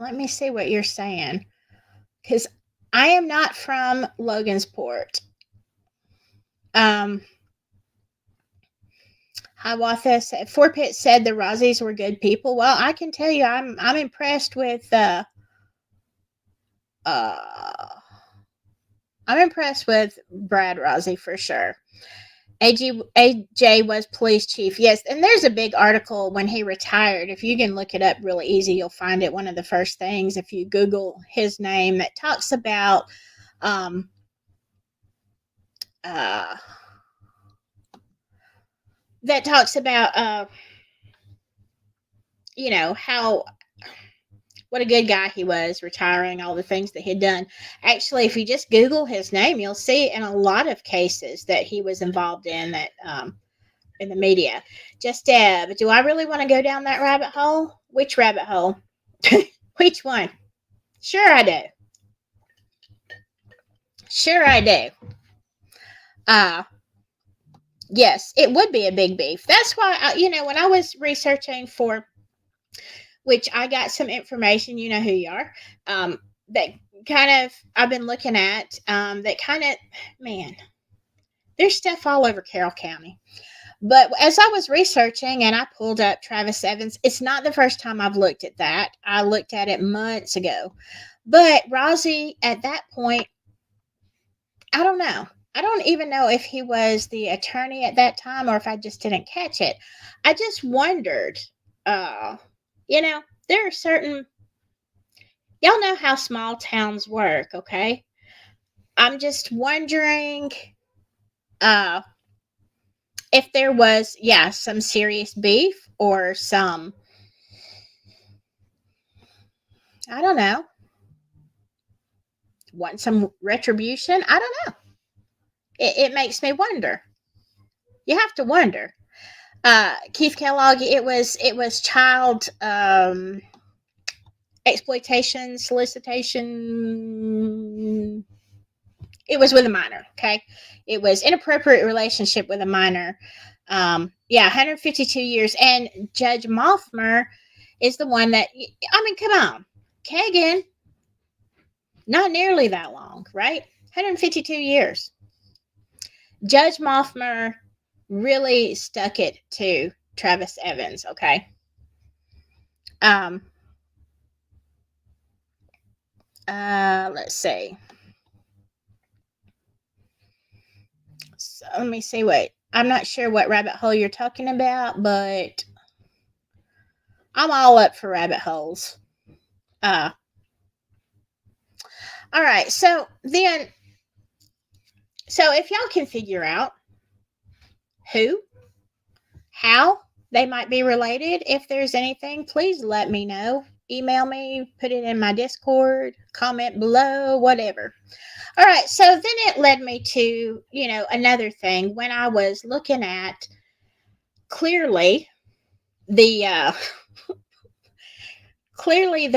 Let me see what you're saying. Because I am not from Logansport. Hiawatha said, Four Pit said the Rozzies were good people. Well, I can tell you, I'm impressed with I'm impressed with Brad Rozzy for sure. AJ was police chief. Yes, and there's a big article when he retired. If you can look it up really easy, you'll find it one of the first things if you Google his name that talks about you know, how what a good guy he was, retiring, all the things that he'd done. Actually, if you just Google his name, you'll see in a lot of cases that he was involved in that in the media. Just Deb, do I really want to go down that rabbit hole? Which rabbit hole? Which one? Sure I do. Sure I do. Yes, it would be a big beef. That's why, you know, when I was researching for, which I got some information, you know who you are, that kind of I've been looking at, that kind of, man, there's stuff all over Carroll County. But as I was researching and I pulled up Travis Evans, it's not the first time I've looked at that. I looked at it months ago. But Rozzy, at that point, I don't know. I don't even know if he was the attorney at that time or if I just didn't catch it. I just wondered, you know, there are certain, y'all know how small towns work, okay? I'm just wondering, if there was, some serious beef or some, I don't know, want some retribution. I don't know. It makes me wonder. You have to wonder. Keith Kellogg, it was child exploitation, solicitation. It was with a minor. Okay, it was inappropriate relationship with a minor. 152 years, and Judge Moffmer is the one that, I mean, come on, Kagan, not nearly that long, right? 152 years. Judge Moffmer really stuck it to Travis Evans. Okay. Let's see. So let me see. Wait, I'm not sure what rabbit hole you're talking about, but I'm all up for rabbit holes. All right. So if y'all can figure out who, how they might be related, if there's anything, please let me know. Email me, put it in my Discord, comment below, whatever. All right, so then it led me to, another thing when I was looking at clearly the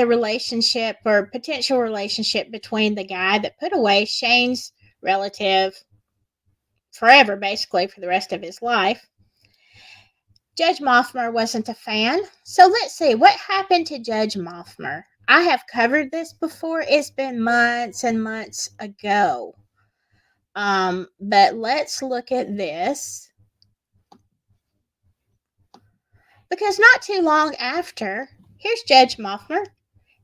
relationship or potential relationship between the guy that put away Shane's relative forever, basically for the rest of his life. Judge Moffmer wasn't a fan. So let's see what happened to Judge Moffmer. I have covered this before. It's been months and months ago. But let's look at this. Because not too long after, here's Judge Moffmer.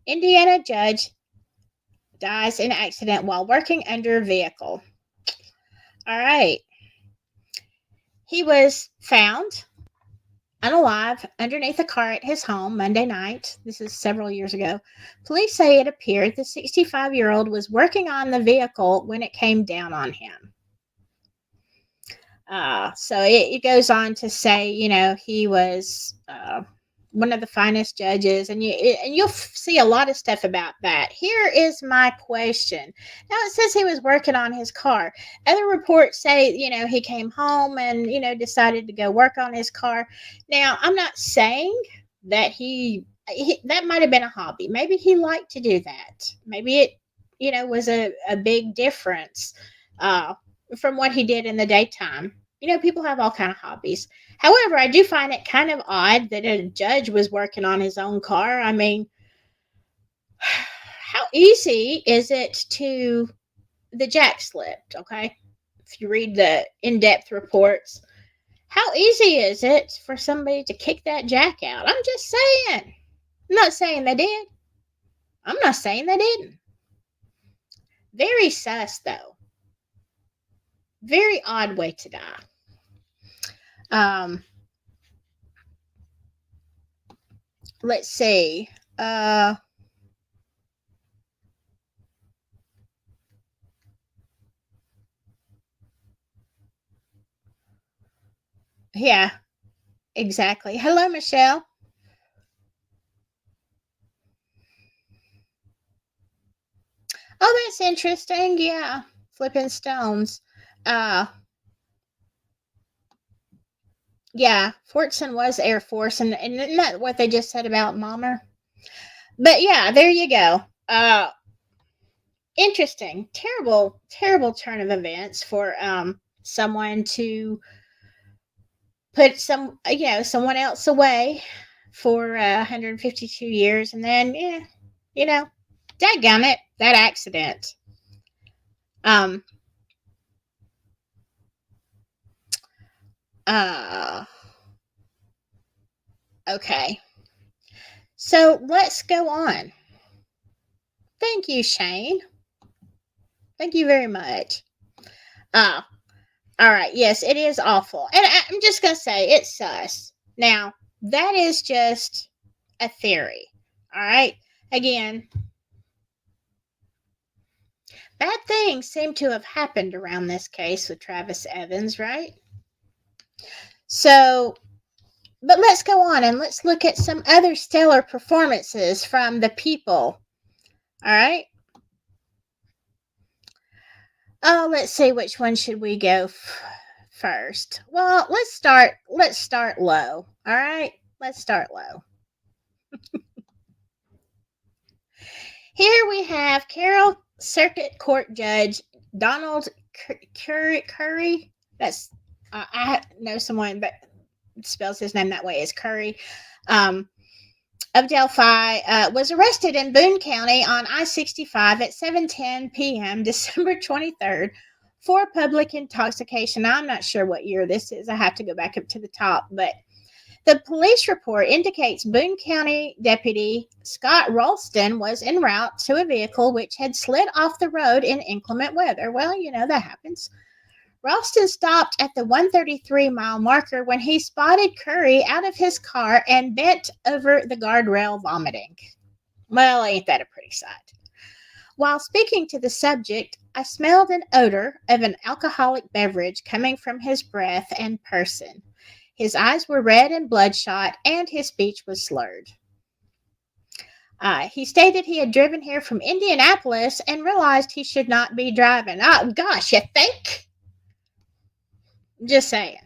Indiana judge dies in accident while working under a vehicle. All right. He was found unalive underneath a car at his home Monday night. This is several years ago. Police say it appeared the 65-year-old was working on the vehicle when it came down on him. So it goes on to say, he was one of the finest judges, and you'll see a lot of stuff about that. Here is my question. Now it says he was working on his car. Other reports say, he came home and decided to go work on his car. Now I'm not saying that he that might have been a hobby. Maybe he liked to do that. Maybe it was a big difference from what he did in the daytime. People have all kind of hobbies. However, I do find it kind of odd that a judge was working on his own car. I mean, how easy is it the jack slipped, okay? If you read the in-depth reports, how easy is it for somebody to kick that jack out? I'm just saying. I'm not saying they did. I'm not saying they didn't. Very sus, though. Very odd way to die. Let's see. Yeah, exactly. Hello, Michelle. Oh, that's interesting. Yeah, flipping stones. Yeah, Fortson was Air Force, and isn't that what they just said about Mommer? But yeah, there you go. Interesting. Terrible, terrible turn of events for someone to put someone else away for 152 years, and then dadgummit, that accident. Okay. So let's go on. Thank you, Shane. Thank you very much. All right. Yes, it is awful. And I'm just going to say it's sus. Now, that is just a theory. All right. Again, bad things seem to have happened around this case with Travis Evans, right? So, but let's go on and let's look at some other stellar performances from the people. All right. Oh, let's see, which one should we go first? Well, let's start low. All right? Let's start low. Here we have Carroll Circuit Court Judge Donald Curry. That's I know someone that spells his name that way, is Curry. Of Delphi, was arrested in Boone County on I-65 at 7:10 p.m. December 23rd for public intoxication. I'm not sure what year this is. I have to go back up to the top, but the police report indicates Boone County Deputy Scott Ralston was en route to a vehicle which had slid off the road in inclement weather. Well, that happens. Ralston stopped at the 133-mile marker when he spotted Curry out of his car and bent over the guardrail vomiting. Well, ain't that a pretty sight? While speaking to the subject, I smelled an odor of an alcoholic beverage coming from his breath and person. His eyes were red and bloodshot, and his speech was slurred. He stated he had driven here from Indianapolis and realized he should not be driving. Oh, gosh, you think? Just saying.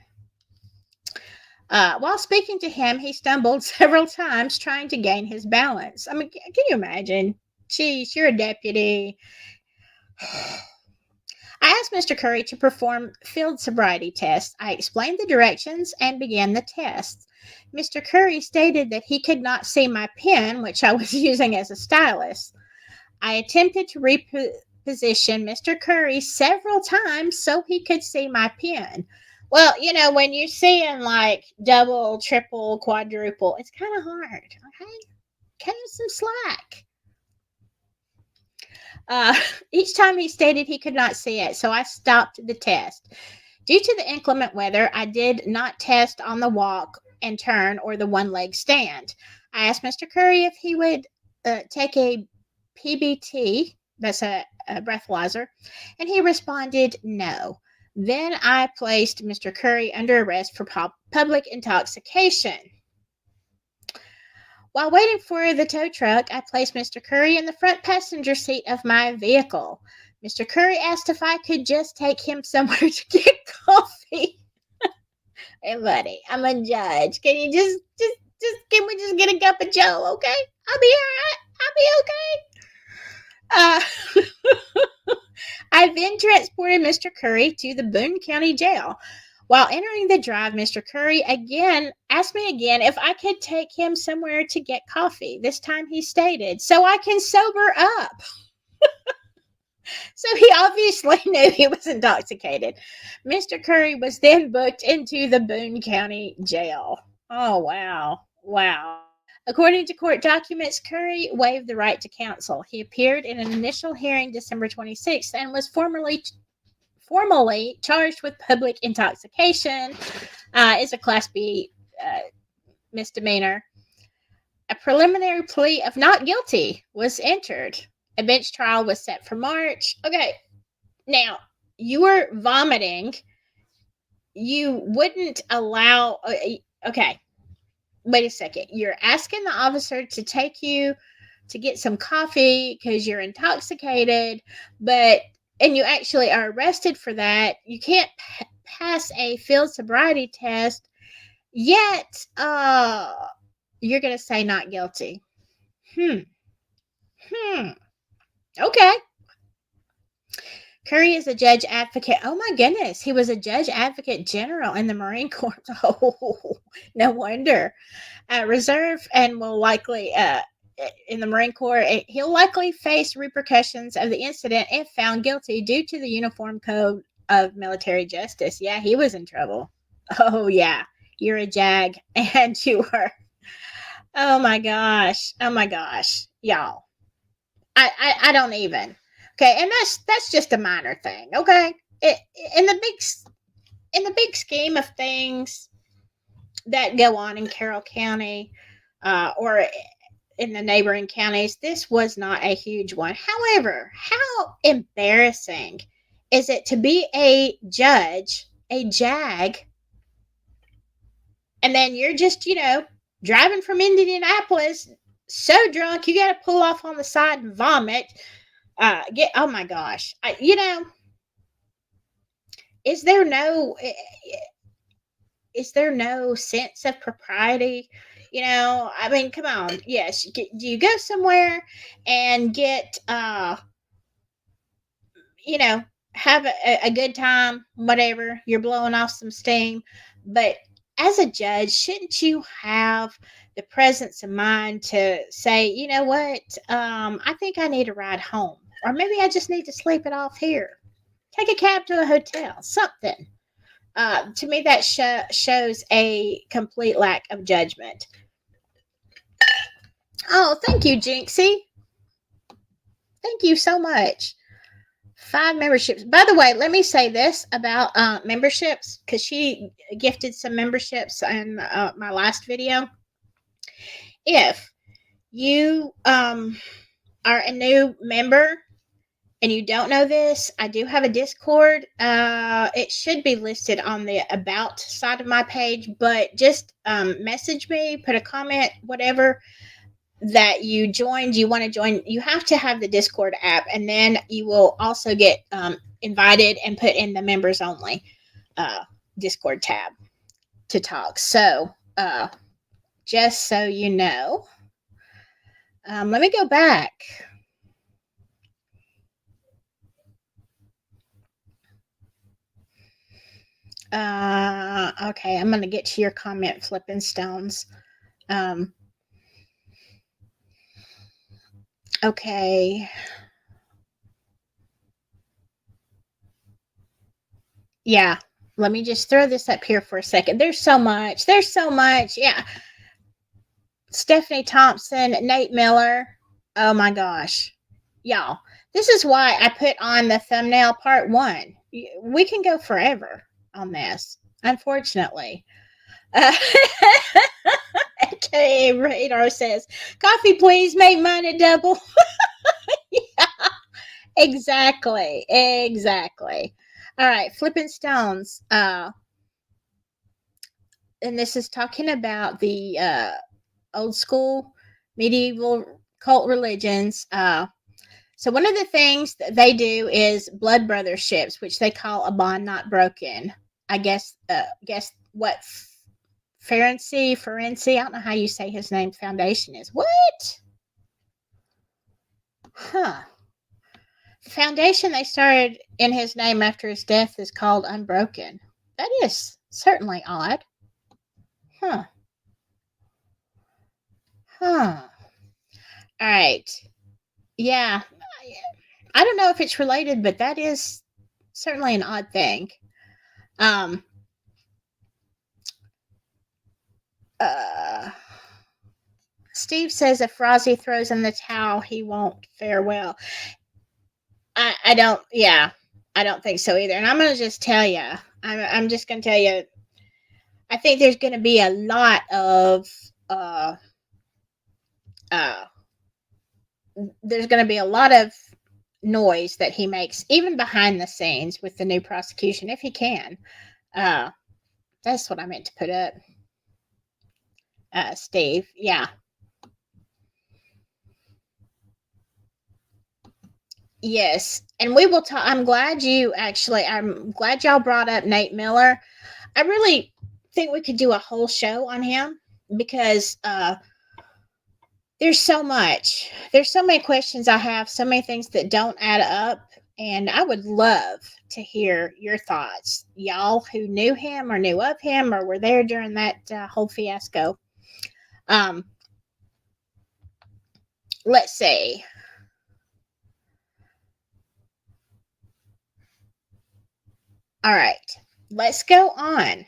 While speaking to him, he stumbled several times trying to gain his balance. I mean, can you imagine? Geez, you're a deputy. I asked Mr. Curry to perform field sobriety tests. I explained the directions and began the tests. Mr. Curry stated that he could not see my pen, which I was using as a stylus. I attempted to reposition Mr. Curry several times so he could see my pen. Well, when you're seeing like double, triple, quadruple, it's kind of hard. Okay, cut him some slack. Each time he stated he could not see it, so I stopped the test. Due to the inclement weather, I did not test on the walk and turn or the one-leg stand. I asked Mr. Curry if he would take a PBT, that's a breathalyzer, and he responded no. Then I placed Mr. Curry under arrest for public intoxication. While waiting for the tow truck, I placed Mr. Curry in the front passenger seat of my vehicle. Mr. Curry asked if I could just take him somewhere to get coffee. Hey, buddy, I'm a judge. Can you can we just get a cup of Joe, okay? I'll be all right. I'll be okay. I then transported Mr. Curry to the Boone County Jail. While entering the drive, Mr. Curry asked me again if I could take him somewhere to get coffee. This time he stated, so I can sober up. So he obviously knew he was intoxicated. Mr. Curry was then booked into the Boone County Jail. Oh, wow. Wow. According to court documents, Curry waived the right to counsel. He appeared in an initial hearing December 26th and was formally charged with public intoxication. It's a Class B misdemeanor. A preliminary plea of not guilty was entered. A bench trial was set for March. Okay, now, you were vomiting. You wouldn't allow... okay, wait a second. You're asking the officer to take you to get some coffee because you're intoxicated, and you actually are arrested for that. You can't pass a field sobriety test, yet you're going to say not guilty. Okay. Curry is a judge advocate. Oh my goodness. He was a judge advocate general in the Marine Corps. Oh, no wonder. Reserve and will likely, in the Marine Corps, he'll likely face repercussions of the incident if found guilty due to the Uniform Code of Military Justice. Yeah, he was in trouble. Oh, yeah. You're a JAG, and you are. Oh my gosh. Y'all. I don't even. Okay, and that's just a minor thing. Okay, in the big scheme of things that go on in Carroll County, or in the neighboring counties, this was not a huge one. However, how embarrassing is it to be a judge, a JAG, And then you're just, driving from Indianapolis so drunk you got to pull off on the side and vomit. Oh my gosh. Is there no is there no sense of propriety? I mean, come on. Yes, do you go somewhere and get you know, have a good time, whatever, you're blowing off some steam. But as a judge, shouldn't you have the presence of mind to say, you know what, I think I need a ride home, or maybe I just need to sleep it off here. Take a cab to a hotel, something. To me, that shows a complete lack of judgment. Oh, thank you, Jinxie. Thank you so much. 5 memberships. By the way, let me say this about memberships, because she gifted some memberships in my last video. If you are a new member and you don't know this, I do have a Discord. It should be listed on the About side of my page, but just message me, put a comment, whatever, that you joined, you want to join. You have to have the Discord app, and then you will also get invited and put in the members only Discord tab to talk. So just so you know, let me go back. Okay, I'm going to get to your comment, Flipping Stones. Okay. Yeah. Let me just throw this up here for a second. There's so much. Yeah. Stephanie Thompson, Nate Miller. Oh my gosh. Y'all, this is why I put on the thumbnail part 1. We can go forever on this, unfortunately. Okay, Radar says, coffee please, make mine a double. Yeah, exactly. All right, Flipping Stones. And this is talking about the old school medieval cult religions. So one of the things that they do is blood brotherships, which they call a bond not broken. I guess what Ferenczi, I don't know how you say his name, foundation is. What? Huh. The foundation they started in his name after his death is called Unbroken. That is certainly odd. Huh. All right. Yeah. I don't know if it's related, but that is certainly an odd thing. Steve says if Rozzy throws in the towel, he won't fare well. I don't. Yeah, I don't think so either. And I'm gonna just tell you. I'm just gonna tell you. I think there's gonna be a lot of there's gonna be a lot of noise that he makes, even behind the scenes, with the new prosecution, if he can. That's what I meant to put up. Steve, yeah. Yes, and we will talk. I'm glad y'all brought up Nate Miller. I really think we could do a whole show on him, because there's so much. There's so many questions I have, so many things that don't add up, and I would love to hear your thoughts. Y'all who knew him or knew of him or were there during that whole fiasco. Let's see. All right, let's go on.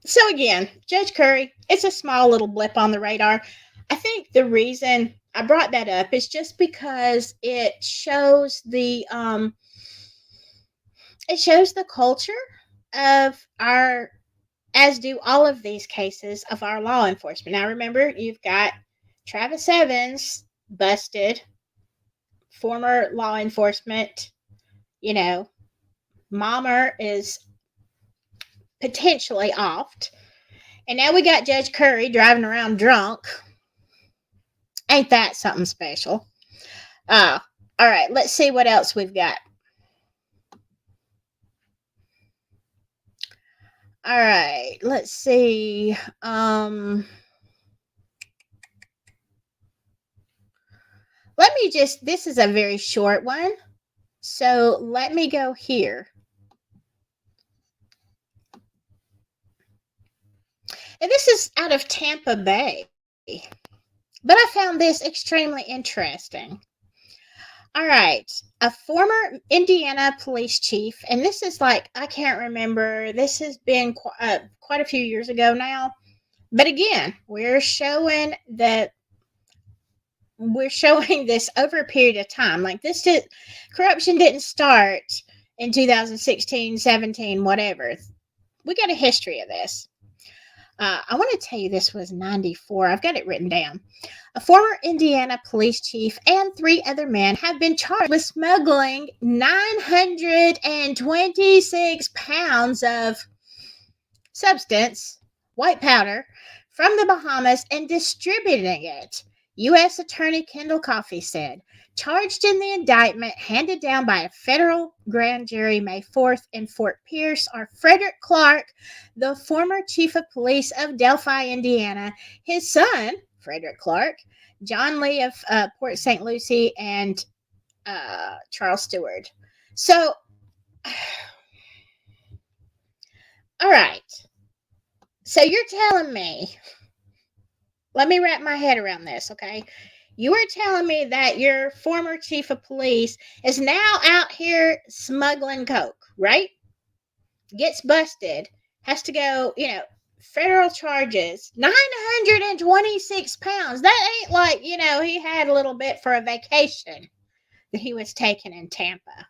So again, Judge Curry, it's a small little blip on the radar. I think the reason I brought that up is just because it shows the culture of our, as do all of these cases of our law enforcement. Now remember, you've got Travis Evans busted, former law enforcement, Mommer is potentially offed, And now we got Judge Curry driving around drunk. Ain't that something special? All right, let's see what else we've got. All right, let's see. Let me just, this is a very short one. So let me go here. And this is out of Tampa Bay. But I found this extremely interesting. All right. A former Indiana police chief, and this is like, I can't remember, this has been quite a few years ago now. But again, we're showing this over a period of time. Like corruption didn't start in 2016, 17, whatever. We got a history of this. I want to tell you this was 94. I've got it written down. A former Indiana police chief and 3 other men have been charged with smuggling 926 pounds of substance, white powder, from the Bahamas and distributing it. U.S. Attorney Kendall Coffey said, charged in the indictment handed down by a federal grand jury May 4th in Fort Pierce are Frederick Clark, the former chief of police of Delphi, Indiana, his son, Frederick Clark, John Lee of Port St. Lucie, and Charles Stewart. So, all right. So you're telling me, let me wrap my head around this, okay? You are telling me that your former chief of police is now out here smuggling coke, right? Gets busted, has to go, federal charges, 926 pounds. That ain't like, he had a little bit for a vacation that he was taking in Tampa.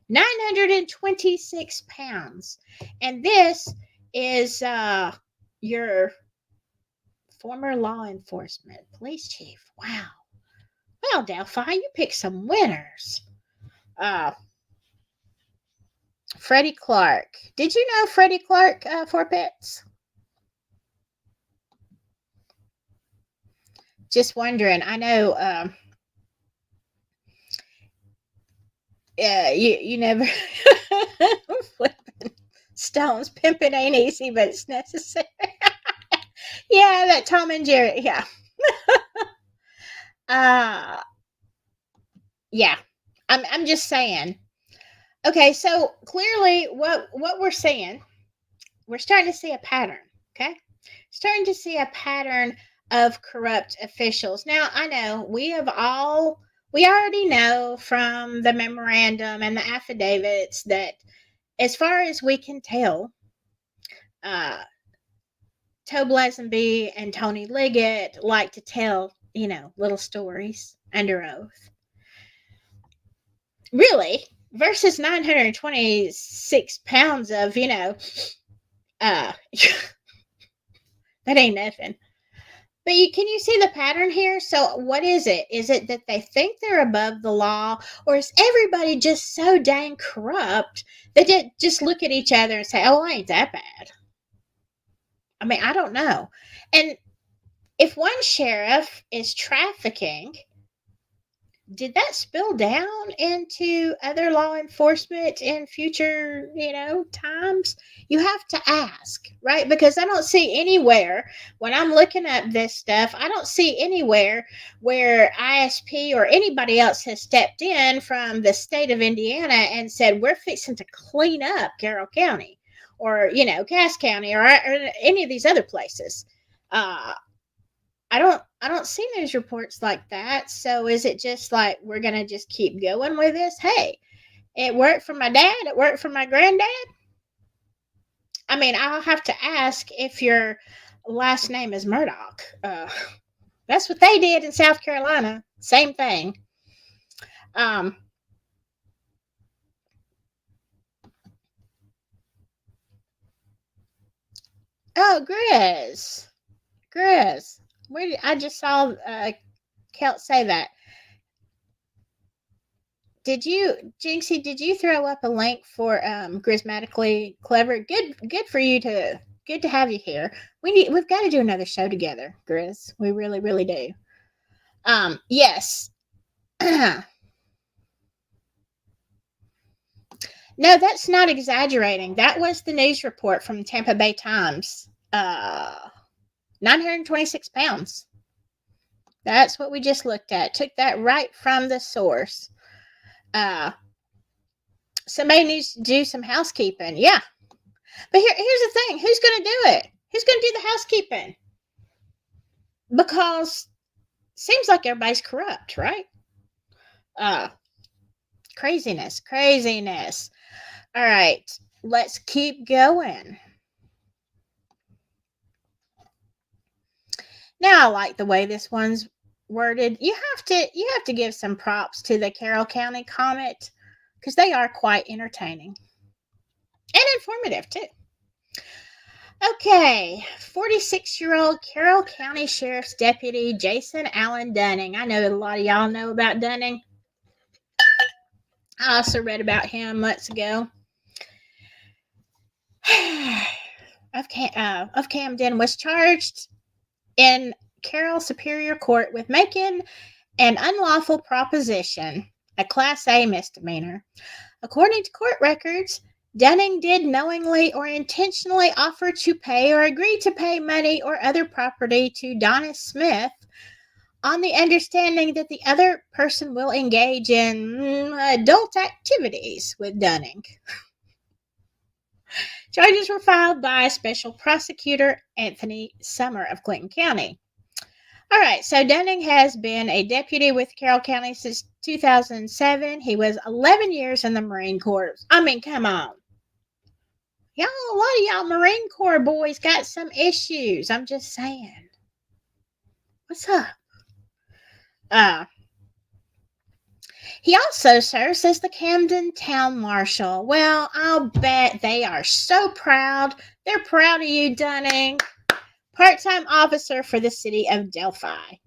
926 pounds. And this is your former law enforcement police chief. Wow. Well, Delphi, you picked some winners. Freddie Clark. Did you know Freddie Clark, Four Pets? Just wondering. I know you never flipping stones. Pimping ain't easy, but it's necessary. Yeah, that Tom and Jerry. Yeah. Yeah. I'm just saying. Okay, so clearly what we're seeing, we're starting to see a pattern. Okay, starting to see a pattern of corrupt officials. Now I know we already know from the memorandum and the affidavits that, as far as we can tell, Tobe Lazenby and Tony Liggett like to tell, little stories under oath. Really, versus 926 pounds of, that ain't nothing. But can you see the pattern here? So what is it? Is it that they think they're above the law, or is everybody just so dang corrupt that they just look at each other and say, oh, I ain't that bad? I mean, I don't know. And if one sheriff is trafficking, did that spill down into other law enforcement in future, times? You have to ask, right? Because I don't see anywhere, when I'm looking at this stuff, I don't see anywhere where ISP or anybody else has stepped in from the state of Indiana and said, we're fixing to clean up Carroll County or, Cass County or any of these other places. I don't see news reports like that. So is it just like we're going to just keep going with this? Hey, it worked for my dad. It worked for my granddad. I mean, I'll have to ask if your last name is Murdoch. That's what they did in South Carolina. Same thing. Oh, Grizz. I just saw Kelt say that. Jinxie, did you throw up a link for Grismatically Clever? Good for you to Good to have you here. We've got to do another show together, Grizz. We really, really do. Yes. No, that's not exaggerating. That was the news report from the Tampa Bay Times. 926 pounds. That's what we just looked at. Took that right from the source. Somebody needs to do some housekeeping. Yeah. But here's the thing. Who's going to do it? Who's going to do the housekeeping? Because it seems like everybody's corrupt, right? Craziness. All right. Let's keep going. Now I like the way this one's worded. You have to give some props to the Carroll County Comet because they are quite entertaining and informative too. Okay, 46-year-old Carroll County Sheriff's Deputy Jason Allen Dunning. I know a lot of y'all know about Dunning. I also read about him months ago. Of Camden was charged in Carroll Superior Court with making an unlawful proposition, a Class A misdemeanor. According to court records, Dunning did knowingly or intentionally offer to pay or agree to pay money or other property to Donna Smith on the understanding that the other person will engage in adult activities with Dunning. Charges were filed by Special Prosecutor Anthony Summer of Clinton County. All right, so Dunning has been a deputy with Carroll County since 2007. He was 11 years in the Marine Corps. I mean, come on. Y'all, a lot of y'all Marine Corps boys got some issues. I'm just saying. What's up? He also serves as the Camden Town Marshal. Well, I'll bet they are so proud. They're proud of you, Dunning. Part-time officer for the city of Delphi.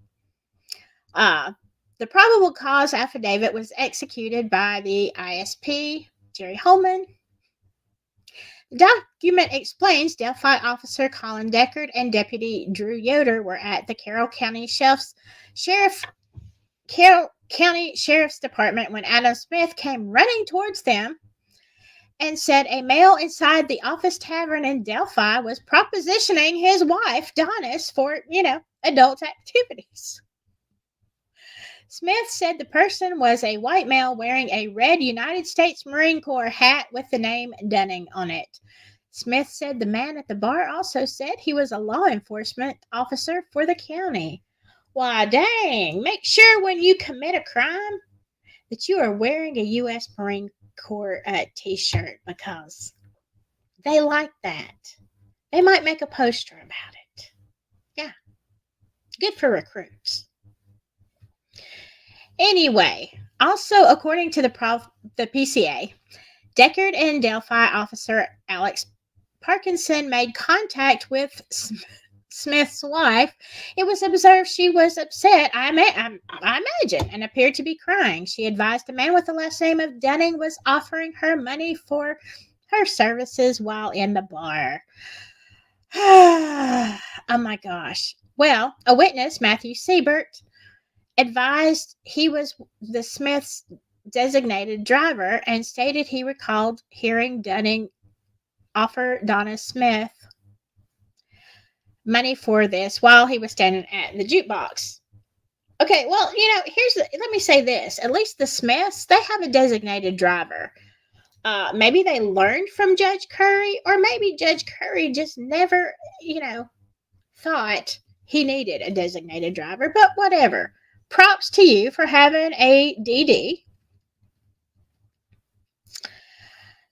The probable cause affidavit was executed by the ISP, Jerry Holman. The document explains Delphi officer Colin Deckard and Deputy Drew Yoder were at the Carroll County Sheriff's Department when Adam Smith came running towards them and said a male inside the Office Tavern in Delphi was propositioning his wife, Donis, for, adult activities. Smith said the person was a white male wearing a red United States Marine Corps hat with the name Dunning on it. Smith said the man at the bar also said he was a law enforcement officer for the county. Why, dang, make sure when you commit a crime that you are wearing a U.S. Marine Corps t-shirt because they like that. They might make a poster about it. Yeah. Good for recruits. Anyway, also according to the PCA, Deckard and Delphi officer Alex Parkinson made contact with Smith's wife. It was observed she was upset, I imagine, and appeared to be crying. She advised the man with the last name of Dunning was offering her money for her services while in the bar. Oh my gosh. Well, a witness, Matthew Siebert, advised he was the Smith's designated driver and stated he recalled hearing Dunning offer Donna Smith money for this while he was standing at the jukebox. Okay, well, let me say this. At least the Smiths, they have a designated driver. Maybe they learned from Judge Curry, or maybe Judge Curry just never, thought he needed a designated driver, but whatever. Props to you for having a DD.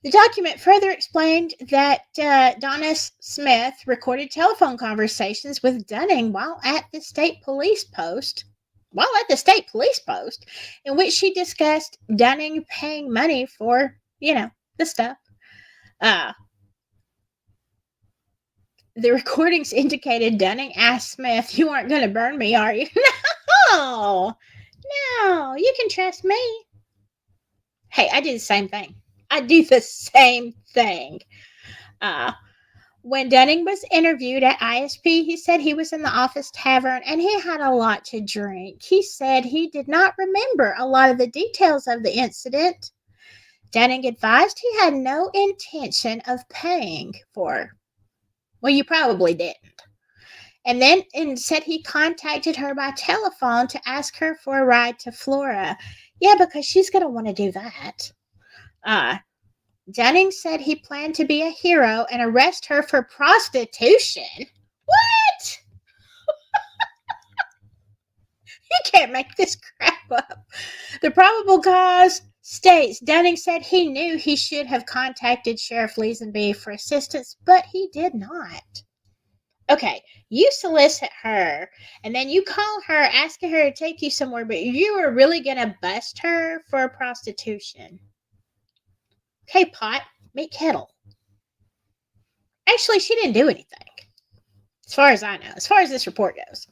The document further explained that Donna Smith recorded telephone conversations with Dunning while at the state police post, in which she discussed Dunning paying money for, the stuff. The recordings indicated Dunning asked Smith, "You aren't going to burn me, are you?" No, you can trust me. Hey, I do the same thing. When Dunning was interviewed at ISP, he said he was in the office tavern and he had a lot to drink. He said he did not remember a lot of the details of the incident. Dunning advised he had no intention of paying for. Well, you probably didn't. And said he contacted her by telephone to ask her for a ride to Flora. Yeah, because she's going to want to do that. Dunning said he planned to be a hero and arrest her for prostitution. What? You can't make this crap up. The probable cause states Dunning said he knew he should have contacted Sheriff Leesenby for assistance, but he did not. Okay, you solicit her, and then you call her asking her to take you somewhere, but you were really going to bust her for prostitution. Okay, pot, meet kettle. Actually, she didn't do anything, as far as I know, as far as this report goes.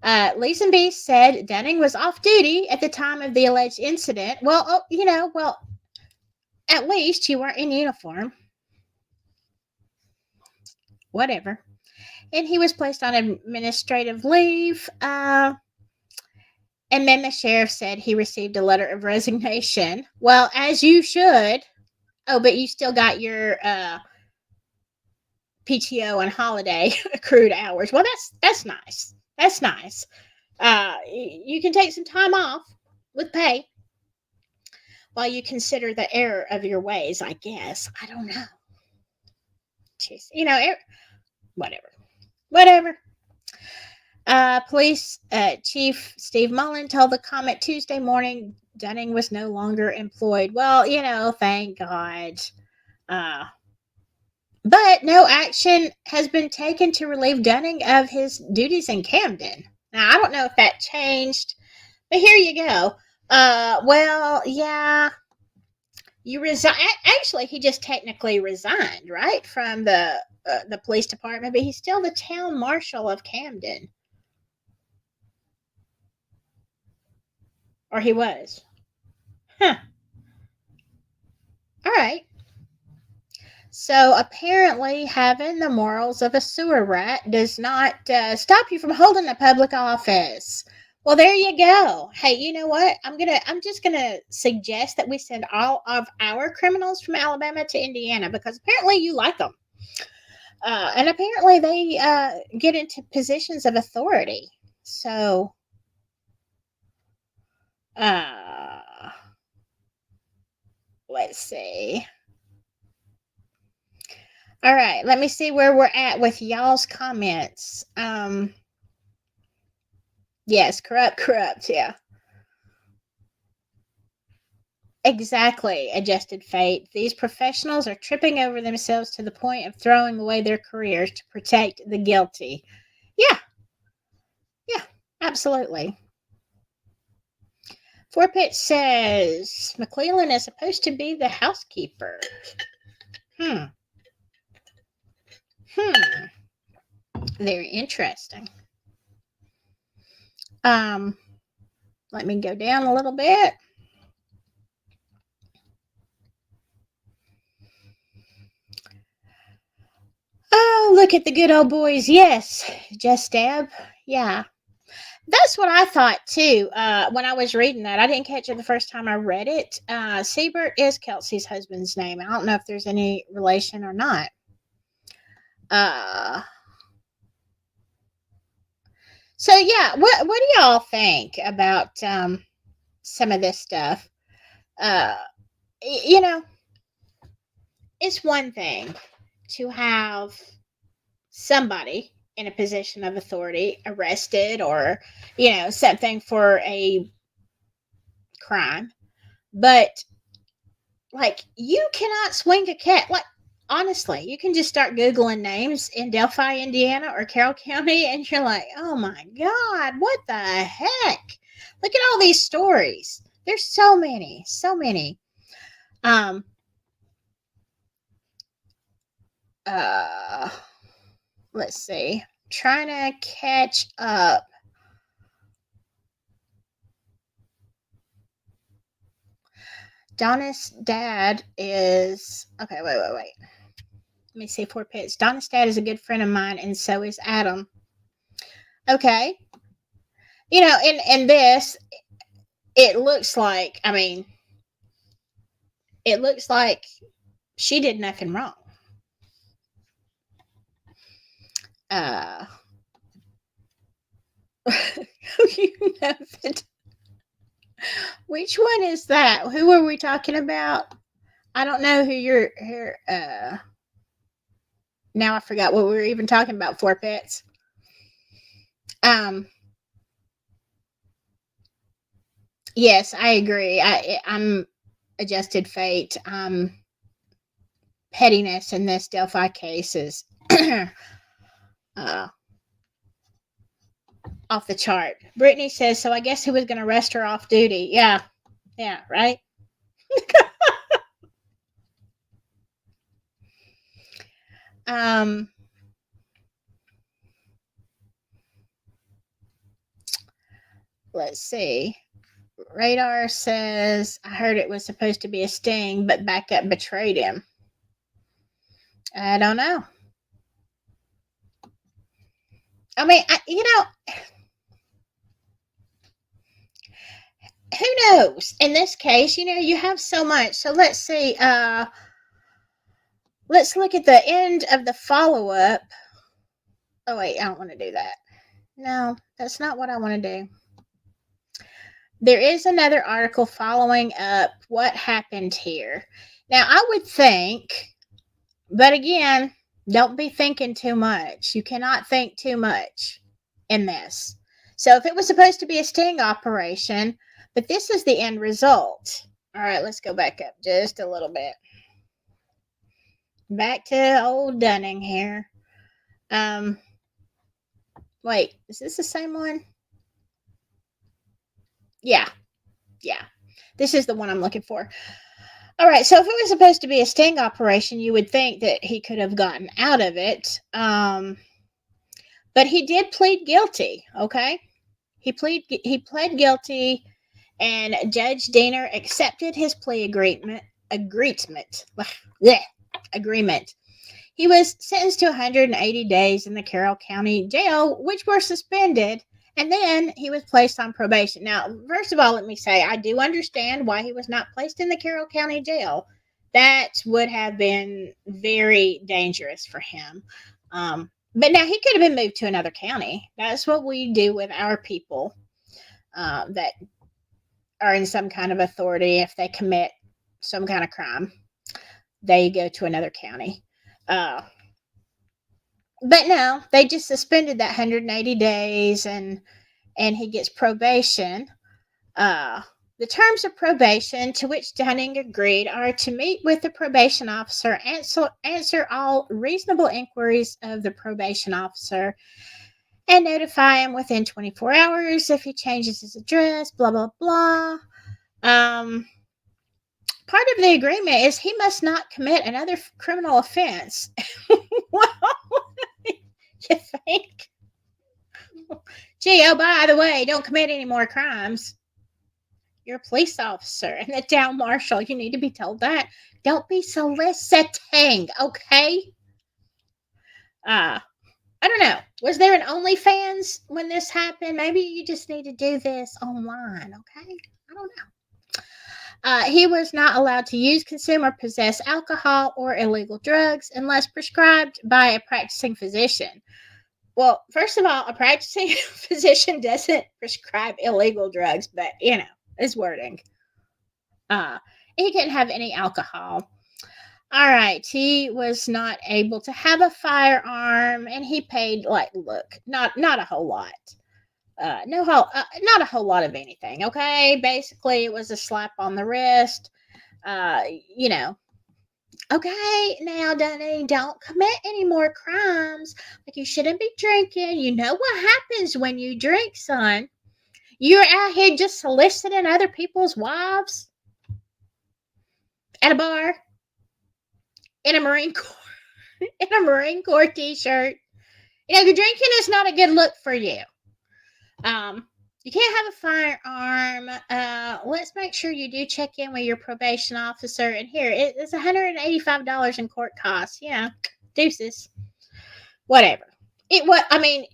Leesenby said Dunning was off duty at the time of the alleged incident. Well, at least you weren't in uniform. Whatever. And he was placed on administrative leave. And then the sheriff said he received a letter of resignation. Well, as you should. Oh, but you still got your PTO and holiday accrued hours. Well, that's nice. That's nice. You can take some time off with pay while you consider the error of your ways, I guess. I don't know. Jeez. Whatever. Police Chief Steve Mullen told the Comet Tuesday morning Dunning was no longer employed. Well, thank God. But no action has been taken to relieve Dunning of his duties in Camden. Now, I don't know if that changed, but here you go. Yeah, you resign. Actually, he just technically resigned, right, from the police department, but he's still the town marshal of Camden. Or he was. Huh. All right. So apparently, having the morals of a sewer rat does not stop you from holding a public office. Well, there you go. Hey, you know what? I'm just gonna suggest that we send all of our criminals from Alabama to Indiana because apparently you like them, and apparently they get into positions of authority. So, let's see. All right, let me see where we're at with y'all's comments. Yes, corrupt, yeah. Exactly, adjusted fate. These professionals are tripping over themselves to the point of throwing away their careers to protect the guilty. Yeah, absolutely. Forpitch says McClellan is supposed to be the housekeeper. Very interesting. Let me go down a little bit. Oh, look at the good old boys. Yes, Just Deb. Yeah. That's what I thought too. When I was reading that, I didn't catch it the first time I read it. Siebert is Kelsey's husband's name. I don't know if there's any relation or not. So yeah, what do y'all think about some of this stuff? It's one thing to have somebody in a position of authority arrested or something for a crime, but like you cannot swing a cat. Like honestly, you can just start googling names in Delphi, Indiana or Carroll County and you're like, oh my God, what the heck? Look at all these stories. There's so many. Let's see. Trying to catch up. Donna's dad is okay. Wait. Let me see, 4 pits. Donna's dad is a good friend of mine, and so is Adam. Okay. In this, it looks like, it looks like she did nothing wrong. You know that. Which one is that? Who are we talking about? I don't know who you're here. Now I forgot what we were even talking about. 4 pets. Yes, I agree. I'm adjusted fate. Pettiness in this Delphi case is off the chart. Brittany says, so I guess he was going to arrest her off duty. Yeah, right? Let's see. Radar says, I heard it was supposed to be a sting, but backup betrayed him. I don't know. Who knows? In this case, you have so much. So let's see. Let's look at the end of the follow-up. Oh, wait, I don't want to do that. No, that's not what I want to do. There is another article following up what happened here. Now, I would think, but again, don't be thinking too much. You cannot think too much in this. So if it was supposed to be a sting operation, but this is the end result. All right, let's go back up just a little bit. Back to old Dunning here. Wait, is this the same one? Yeah. This is the one I'm looking for. All right, so if it was supposed to be a sting operation, you would think that he could have gotten out of it. But he did plead guilty, okay? He pled guilty, and Judge Diener accepted his plea agreement. He was sentenced to 180 days in the Carroll County jail, which were suspended, and then he was placed on probation. Now, first of all, let me say, I do understand why he was not placed in the Carroll County jail. That would have been very dangerous for him. But now he could have been moved to another county. That's what we do with our people that are in some kind of authority. If they commit some kind of crime, they go to another county. But no, they just suspended that 180 days, and he gets probation. The terms of probation to which Dunning agreed are to meet with the probation officer, answer all reasonable inquiries of the probation officer, and notify him within 24 hours if he changes his address, blah, blah, blah. Part of the agreement is he must not commit another criminal offense. Well, you think? Gee, oh, by the way, don't commit any more crimes. You're a police officer and the town marshal. You need to be told that. Don't be soliciting, okay? I don't know. Was there an OnlyFans when this happened? Maybe you just need to do this online, okay? I don't know. He was not allowed to use, consume, or possess alcohol or illegal drugs unless prescribed by a practicing physician. Well, first of all, a practicing physician doesn't prescribe illegal drugs, but, it's wording. He couldn't have any alcohol. All right, he was not able to have a firearm, and he paid, not a whole lot. Not a whole lot of anything, okay? Basically, it was a slap on the wrist. Okay, now, Dunning, don't commit any more crimes. You shouldn't be drinking. You know what happens when you drink, son. You're out here just soliciting other people's wives at a bar in a Marine Corps t-shirt. Drinking is not a good look for you. You can't have a firearm. Let's make sure you do check in with your probation officer. And here, it's $185 in court costs. Deuces. Whatever. It was, I mean,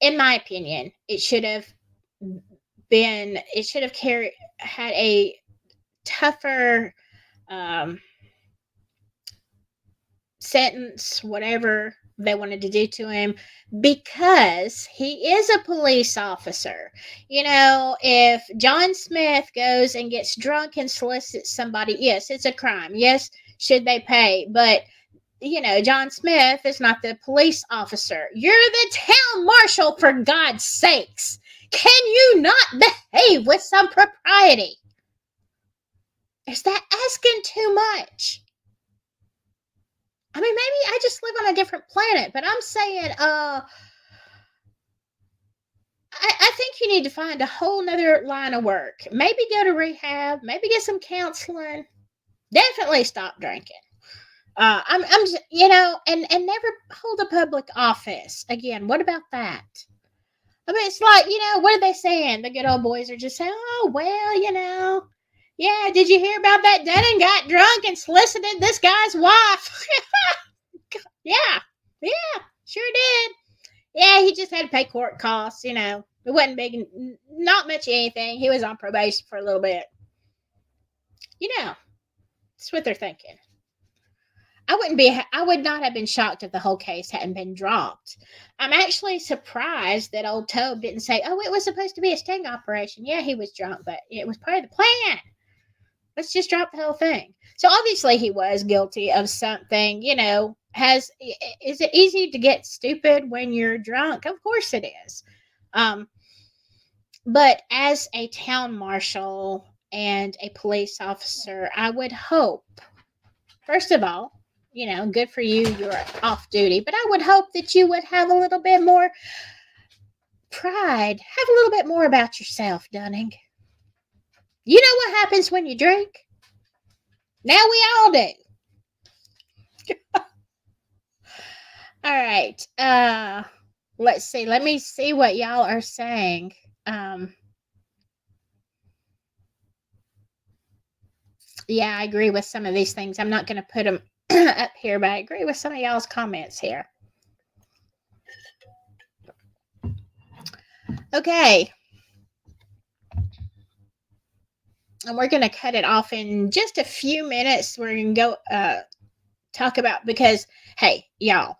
in my opinion, it should have had a tougher sentence, whatever they wanted to do to him, because he is a police officer. If John Smith goes and gets drunk and solicits somebody, yes, it's a crime. Yes, should they pay? But John Smith is not the police officer. You're the town marshal, for God's sakes. Can you not behave with some propriety? Is that asking too much? I mean, maybe I just live on a different planet, but I'm saying, I think you need to find a whole nother line of work. Maybe go to rehab, maybe get some counseling. Definitely stop drinking. I'm and never hold a public office. Again, what about that? I mean, it's like, what are they saying? The good old boys are just saying, oh, well, yeah, did you hear about that Dunn got drunk and solicited this guy's wife? Yeah, sure did. Yeah, he just had to pay court costs, it wasn't big, not much of anything. He was on probation for a little bit. That's what they're thinking. I would not have been shocked if the whole case hadn't been dropped. I'm actually surprised that old Tobe didn't say, oh, it was supposed to be a sting operation. Yeah, he was drunk, but it was part of the plan. Let's just drop the whole thing. So obviously he was guilty of something. Is it easy to get stupid when you're drunk? Of course it is. But as a town marshal and a police officer, I would hope, first of all, good for you, you're off duty, but I would hope that you would have a little bit more pride, have a little bit more about yourself, Dunning. You know what happens when you drink? Now we all do. All right. Let's see. Let me see what y'all are saying. Yeah, I agree with some of these things. I'm not going to put them up here, but I agree with some of y'all's comments here. Okay. And we're going to cut it off in just a few minutes. We're going to go talk about, because, hey, y'all,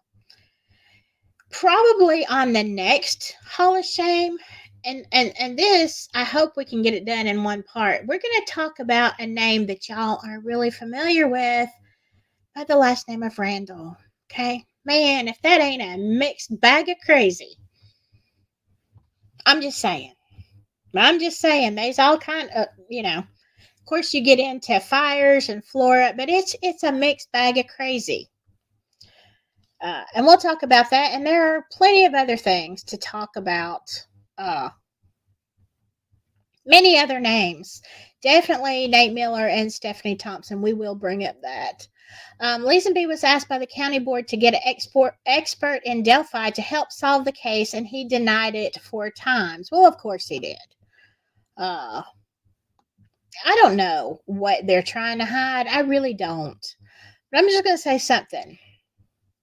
probably on the next Hall of Shame, and this, I hope we can get it done in one part. We're going to talk about a name that y'all are really familiar with by the last name of Randall. Okay? Man, if that ain't a mixed bag of crazy. I'm just saying. There's all kind of, of course you get into fires and flora, but it's a mixed bag of crazy. And we'll talk about that. And there are plenty of other things to talk about. Many other names. Definitely Nate Miller and Stephanie Thompson. We will bring up that. Leesenby was asked by the county board to get an expert in Delphi to help solve the case, and he denied it 4 times. Well, of course he did. I don't know what they're trying to hide. I really don't. But I'm just going to say something.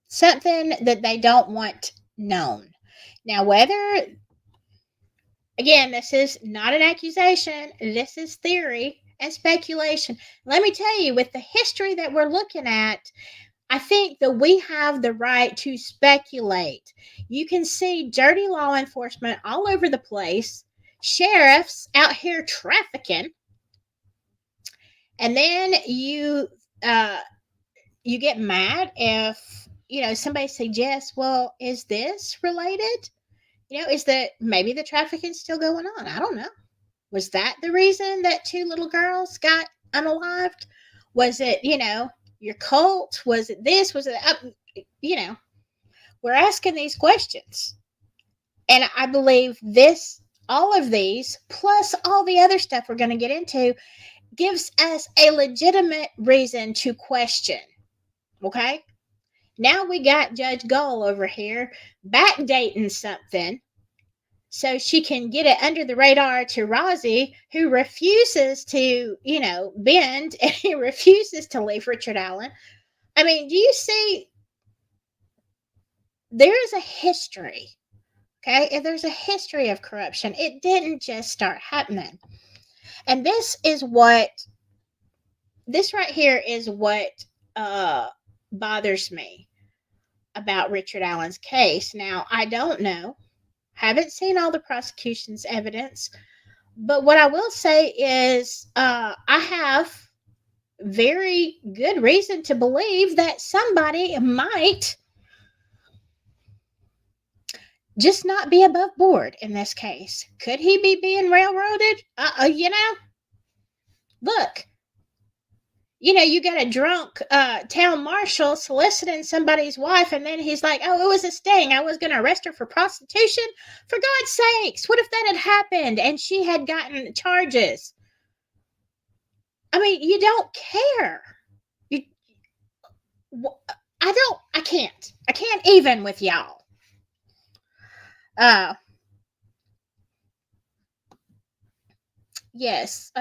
Something that they don't want known. Now, whether, again, this is not an accusation. This is theory and speculation. Let me tell you, with the history that we're looking at, I think that we have the right to speculate. You can see dirty law enforcement all over the place, sheriffs out here trafficking, and then you get mad if somebody suggests, well, is this related? Is that maybe the trafficking still going on? I don't know. Was that the reason that 2 little girls got unalived? Was it, your cult? Was it this? Was it that? We're asking these questions. And I believe all of these, plus all the other stuff we're going to get into, gives us a legitimate reason to question. Okay? Now we got Judge Gull over here backdating something so she can get it under the radar to Rozzy, who refuses to, bend, and he refuses to leave Richard Allen. I mean, do you see? There is a history, okay? And there's a history of corruption. It didn't just start happening. And this right here is what bothers me about Richard Allen's case. Now, I don't know, haven't seen all the prosecution's evidence, but what I will say is I have very good reason to believe that somebody might just not be above board in this case. Could he be being railroaded? Look, you got a drunk town marshal soliciting somebody's wife, and then he's like, oh, it was a sting. I was going to arrest her for prostitution. For God's sakes, what if that had happened and she had gotten charges? I mean, you don't care. You, I can't even with y'all. Yes.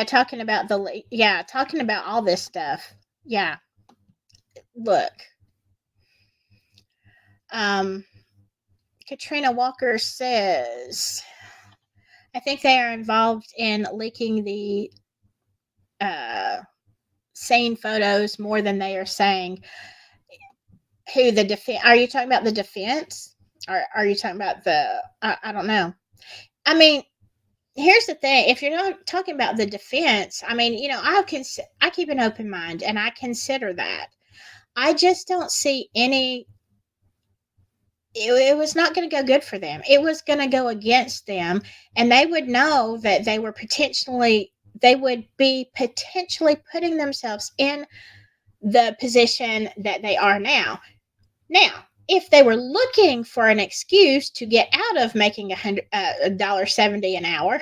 Talking about talking about all this stuff. Yeah. Look. Katrina Walker says, I think they are involved in leaking the scene photos more than they are saying. Who the defense? Are you talking about the defense? Or are you talking about the? I don't know. I mean, here's the thing: if you're not talking about the defense, I mean, I keep an open mind and I consider that. I just don't see any. It was not going to go good for them. It was going to go against them, and they would know that they would be potentially putting themselves in the position that they are now. Now, if they were looking for an excuse to get out of making $1.70 an hour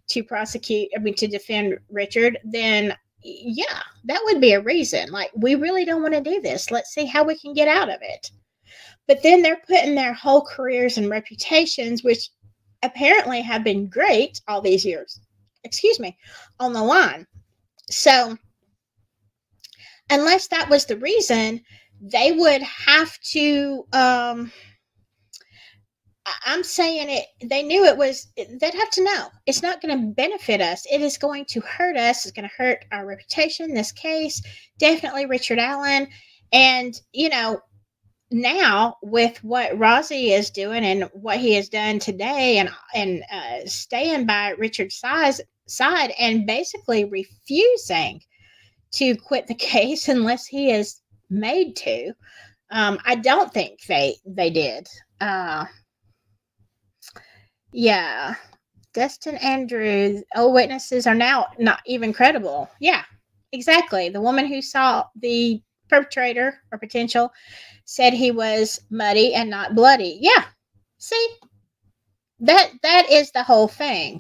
to defend Richard, then yeah, that would be a reason. Like, we really don't want to do this. Let's see how we can get out of it. But then they're putting their whole careers and reputations, which apparently have been great all these years, on the line. So, unless that was the reason, they would have to. I'm saying it. They knew it was. They'd have to know it's not going to benefit us. It is going to hurt us. It's going to hurt our reputation. This case, definitely Richard Allen, and now with what Rozzi is doing and what he has done today, and staying by Richard's side and basically refusing to quit the case unless he is made to. I don't think they did. Yeah. Destin Andrews. Oh, witnesses are now not even credible. Yeah, exactly. The woman who saw the perpetrator or potential said he was muddy and not bloody. Yeah. See? That is the whole thing.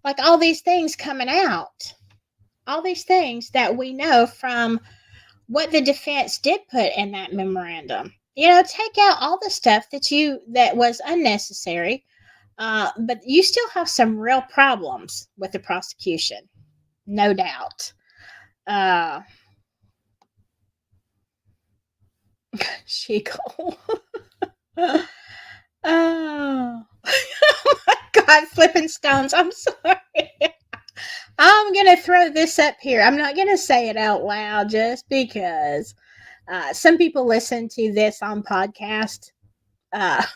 Like, all these things coming out. All these things that we know from what the defense did put in that memorandum. Take out all the stuff that was unnecessary. But you still have some real problems with the prosecution, no doubt. Chico. Oh. Oh my God, flipping stones. I'm sorry. I'm going to throw this up here. I'm not going to say it out loud just because some people listen to this on podcast. I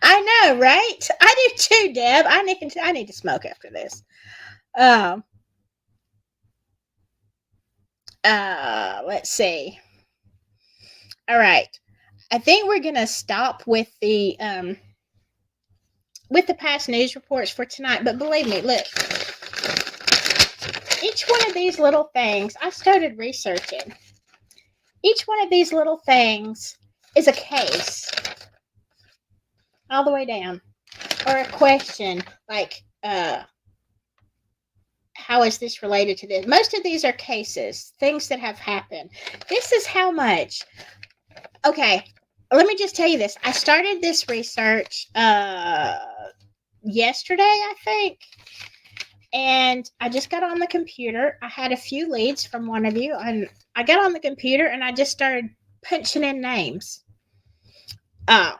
know, right? I do too, Deb. I need to smoke after this. Let's see. All right. I think we're gonna stop with the past news reports for tonight. But believe me, look, each one of these little things, I started researching. Each one of these little things is a case. All the way down. Or a question like, how is this related to this? Most of these are cases, things that have happened. This is how much. Okay, let me just tell you this. I started this research yesterday, I think. And I just got on the computer. I had a few leads from one of you, and I got on the computer and I just started punching in names uh,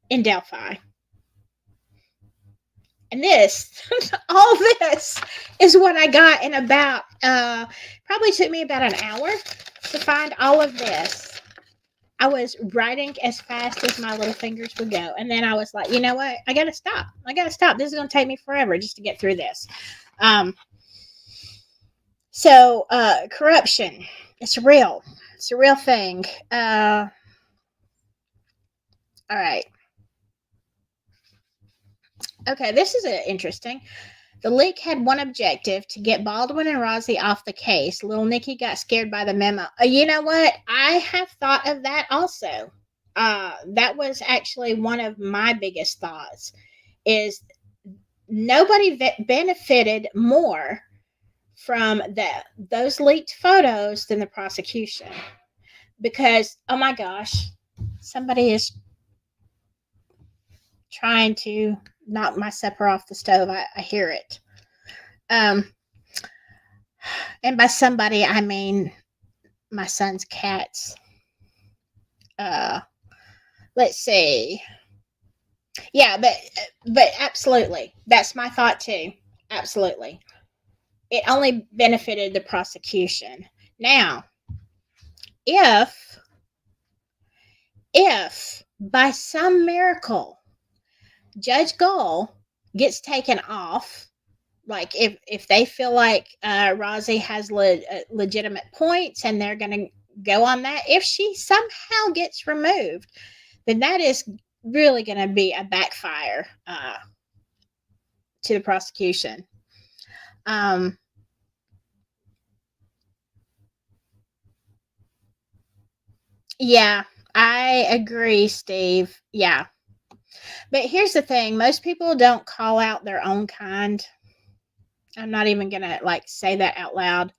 in Delphi. And this, all this is what I got in about, probably took me about an hour to find all of this. I was writing as fast as my little fingers would go. And then I was like, you know what? I got to stop. This is going to take me forever just to get through this. So corruption, it's real. It's a real thing. All right. Okay, this is interesting. The leak had one objective: to get Baldwin and Rozzi off the case. Little Nicky got scared by the memo. You know what? I have thought of that also. That was actually one of my biggest thoughts, is nobody benefited more from those leaked photos than the prosecution. Because, oh my gosh, somebody is trying to knock my supper off the stove. I hear it. And by somebody, I mean my son's cats. Let's see. Yeah, but absolutely. That's my thought too. Absolutely. It only benefited the prosecution. Now, if by some miracle Judge Gull gets taken off, like if they feel like Rozzi has legitimate points and they're going to go on that, if she somehow gets removed, then that is really going to be a backfire to the prosecution. Yeah, I agree, Steve. Yeah. But here's the thing, most people don't call out their own kind. I'm not even going to like say that out loud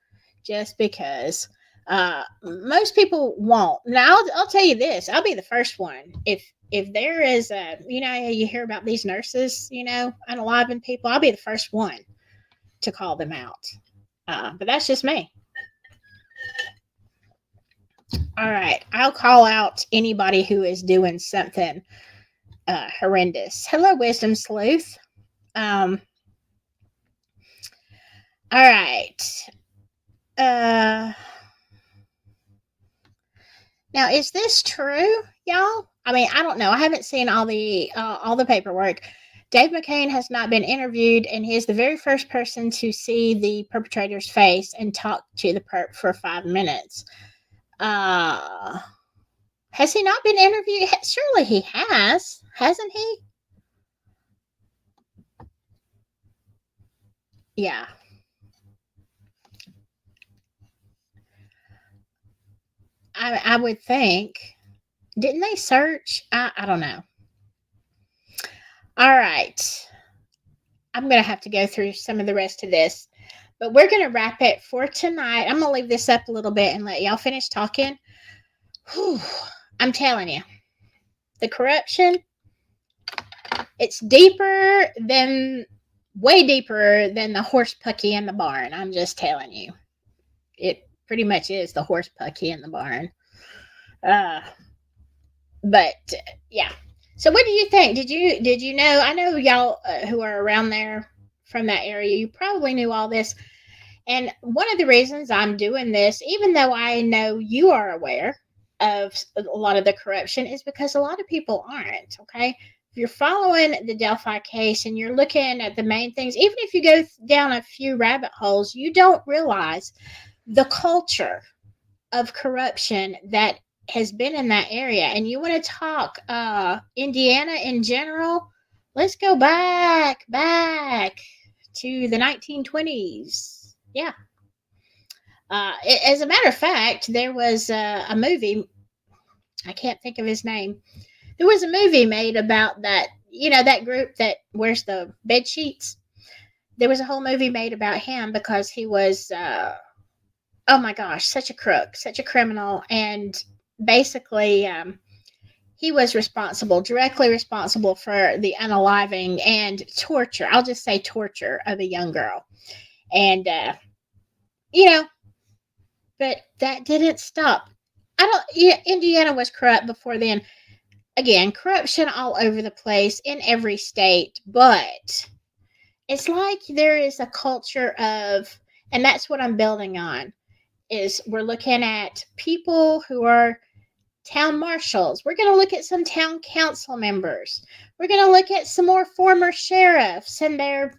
just because most people won't. Now I'll tell you this, I'll be the first one. If there is a, you hear about these nurses, unaliving people, I'll be the first one to call them out. But that's just me. All right. I'll call out anybody who is doing something horrendous. Hello, Wisdom Sleuth. All right. Now, is this true, y'all? I mean, I don't know. I haven't seen all the paperwork. Dave McCain has not been interviewed, and he is the very first person to see the perpetrator's face and talk to the perp for 5 minutes. Has he not been interviewed? Surely he has, hasn't he? Yeah. I would think. Didn't they search? I don't know. All right. I'm going to have to go through some of the rest of this, but we're going to wrap it for tonight. I'm going to leave this up a little bit and let y'all finish talking. Whew. I'm telling you, the corruption, it's way deeper than the horse pucky in the barn. I'm just telling you. It pretty much is the horse pucky in the barn. But yeah. So what do you think? Did you know? I know y'all who are around there from that area, you probably knew all this. And one of the reasons I'm doing this, even though I know you are aware of a lot of the corruption, is because a lot of people aren't. Okay. If you're following the Delphi case and you're looking at the main things, even if you go down a few rabbit holes, you don't realize the culture of corruption that has been in that area. And you want to talk Indiana in general, let's go back to the 1920s. Yeah. As a matter of fact, there was a movie, I can't think of his name. There was a movie made about that, that group that wears the bed sheets. There was a whole movie made about him because he was oh my gosh, such a crook, such a criminal. And basically, he was directly responsible for the unaliving and torture. I'll just say torture of a young girl. And, you know, but that didn't stop. Indiana was corrupt before then. Again, corruption all over the place in every state, but it's like there is a culture of, and that's what I'm building on, is we're looking at people who are town marshals. We're going to look at some town council members. We're going to look at some more former sheriffs and their,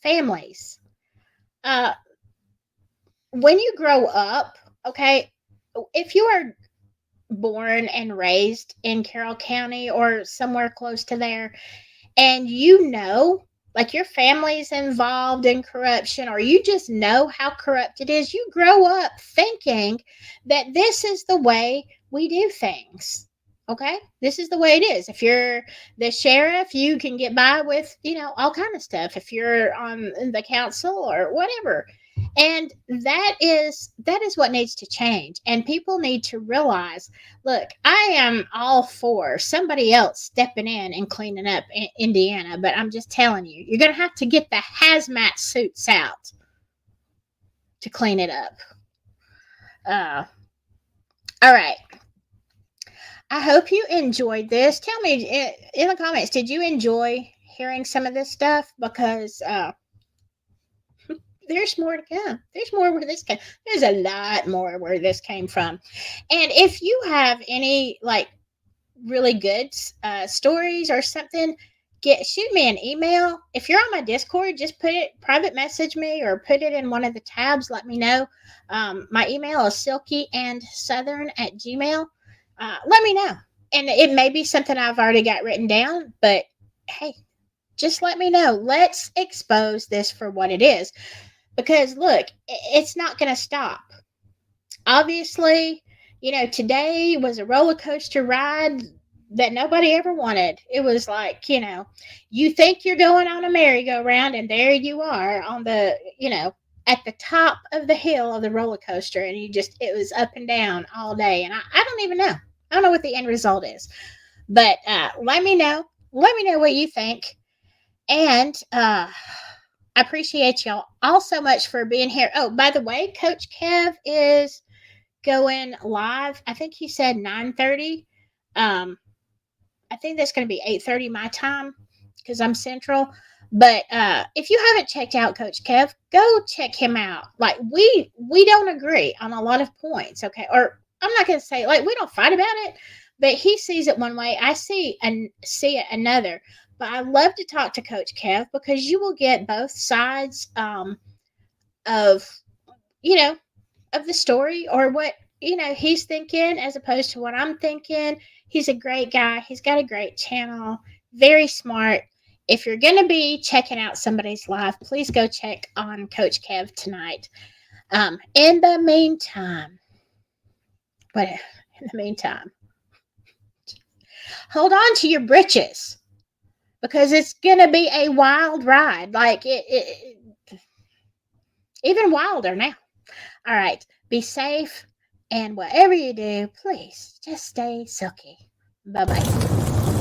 families. When you grow up, okay, if you are born and raised in Carroll County or somewhere close to there, and like your family's involved in corruption, or you just know how corrupt it is, you grow up thinking that this is the way we do things. Okay, this is the way it is. If you're the sheriff, you can get by with all kind of stuff. If you're on the council or whatever, and that is what needs to change. And people need to realize, look, I am all for somebody else stepping in and cleaning up Indiana, but I'm just telling you, you're going to have to get the hazmat suits out to clean it up. All right. I hope you enjoyed this. Tell me in the comments, did you enjoy hearing some of this stuff? Because there's more to come. There's more where this came. There's a lot more where this came from. And if you have any like really good stories or something, shoot me an email. If you're on my Discord, just private message me or put it in one of the tabs. Let me know. My email is silkyandsouthern@gmail.com. Let me know. And it may be something I've already got written down, but hey, just let me know. Let's expose this for what it is. Because look, it's not going to stop. Obviously, today was a roller coaster ride that nobody ever wanted. It was like, you think you're going on a merry-go-round, and there you are on the, at the top of the hill of the roller coaster, and it was up and down all day. And I don't even know. I don't know what the end result is. But let me know. Let me know what you think. And I appreciate y'all all so much for being here. Oh, by the way, Coach Kev is going live. I think he said 9:30. I think that's going to be 8:30 my time because I'm Central. But if you haven't checked out Coach Kev, go check him out. Like we don't agree on a lot of points, okay? Or I'm not going to say like we don't fight about it, but he sees it one way, I see it another. But I love to talk to Coach Kev because you will get both sides of of the story, or what he's thinking as opposed to what I'm thinking. He's a great guy. He's got a great channel. Very smart. If you're going to be checking out somebody's live, please go check on Coach Kev tonight. In the meantime, hold on to your britches because it's going to be a wild ride. Like it even wilder now. All right. Be safe. And whatever you do, please just stay silky. Bye-bye.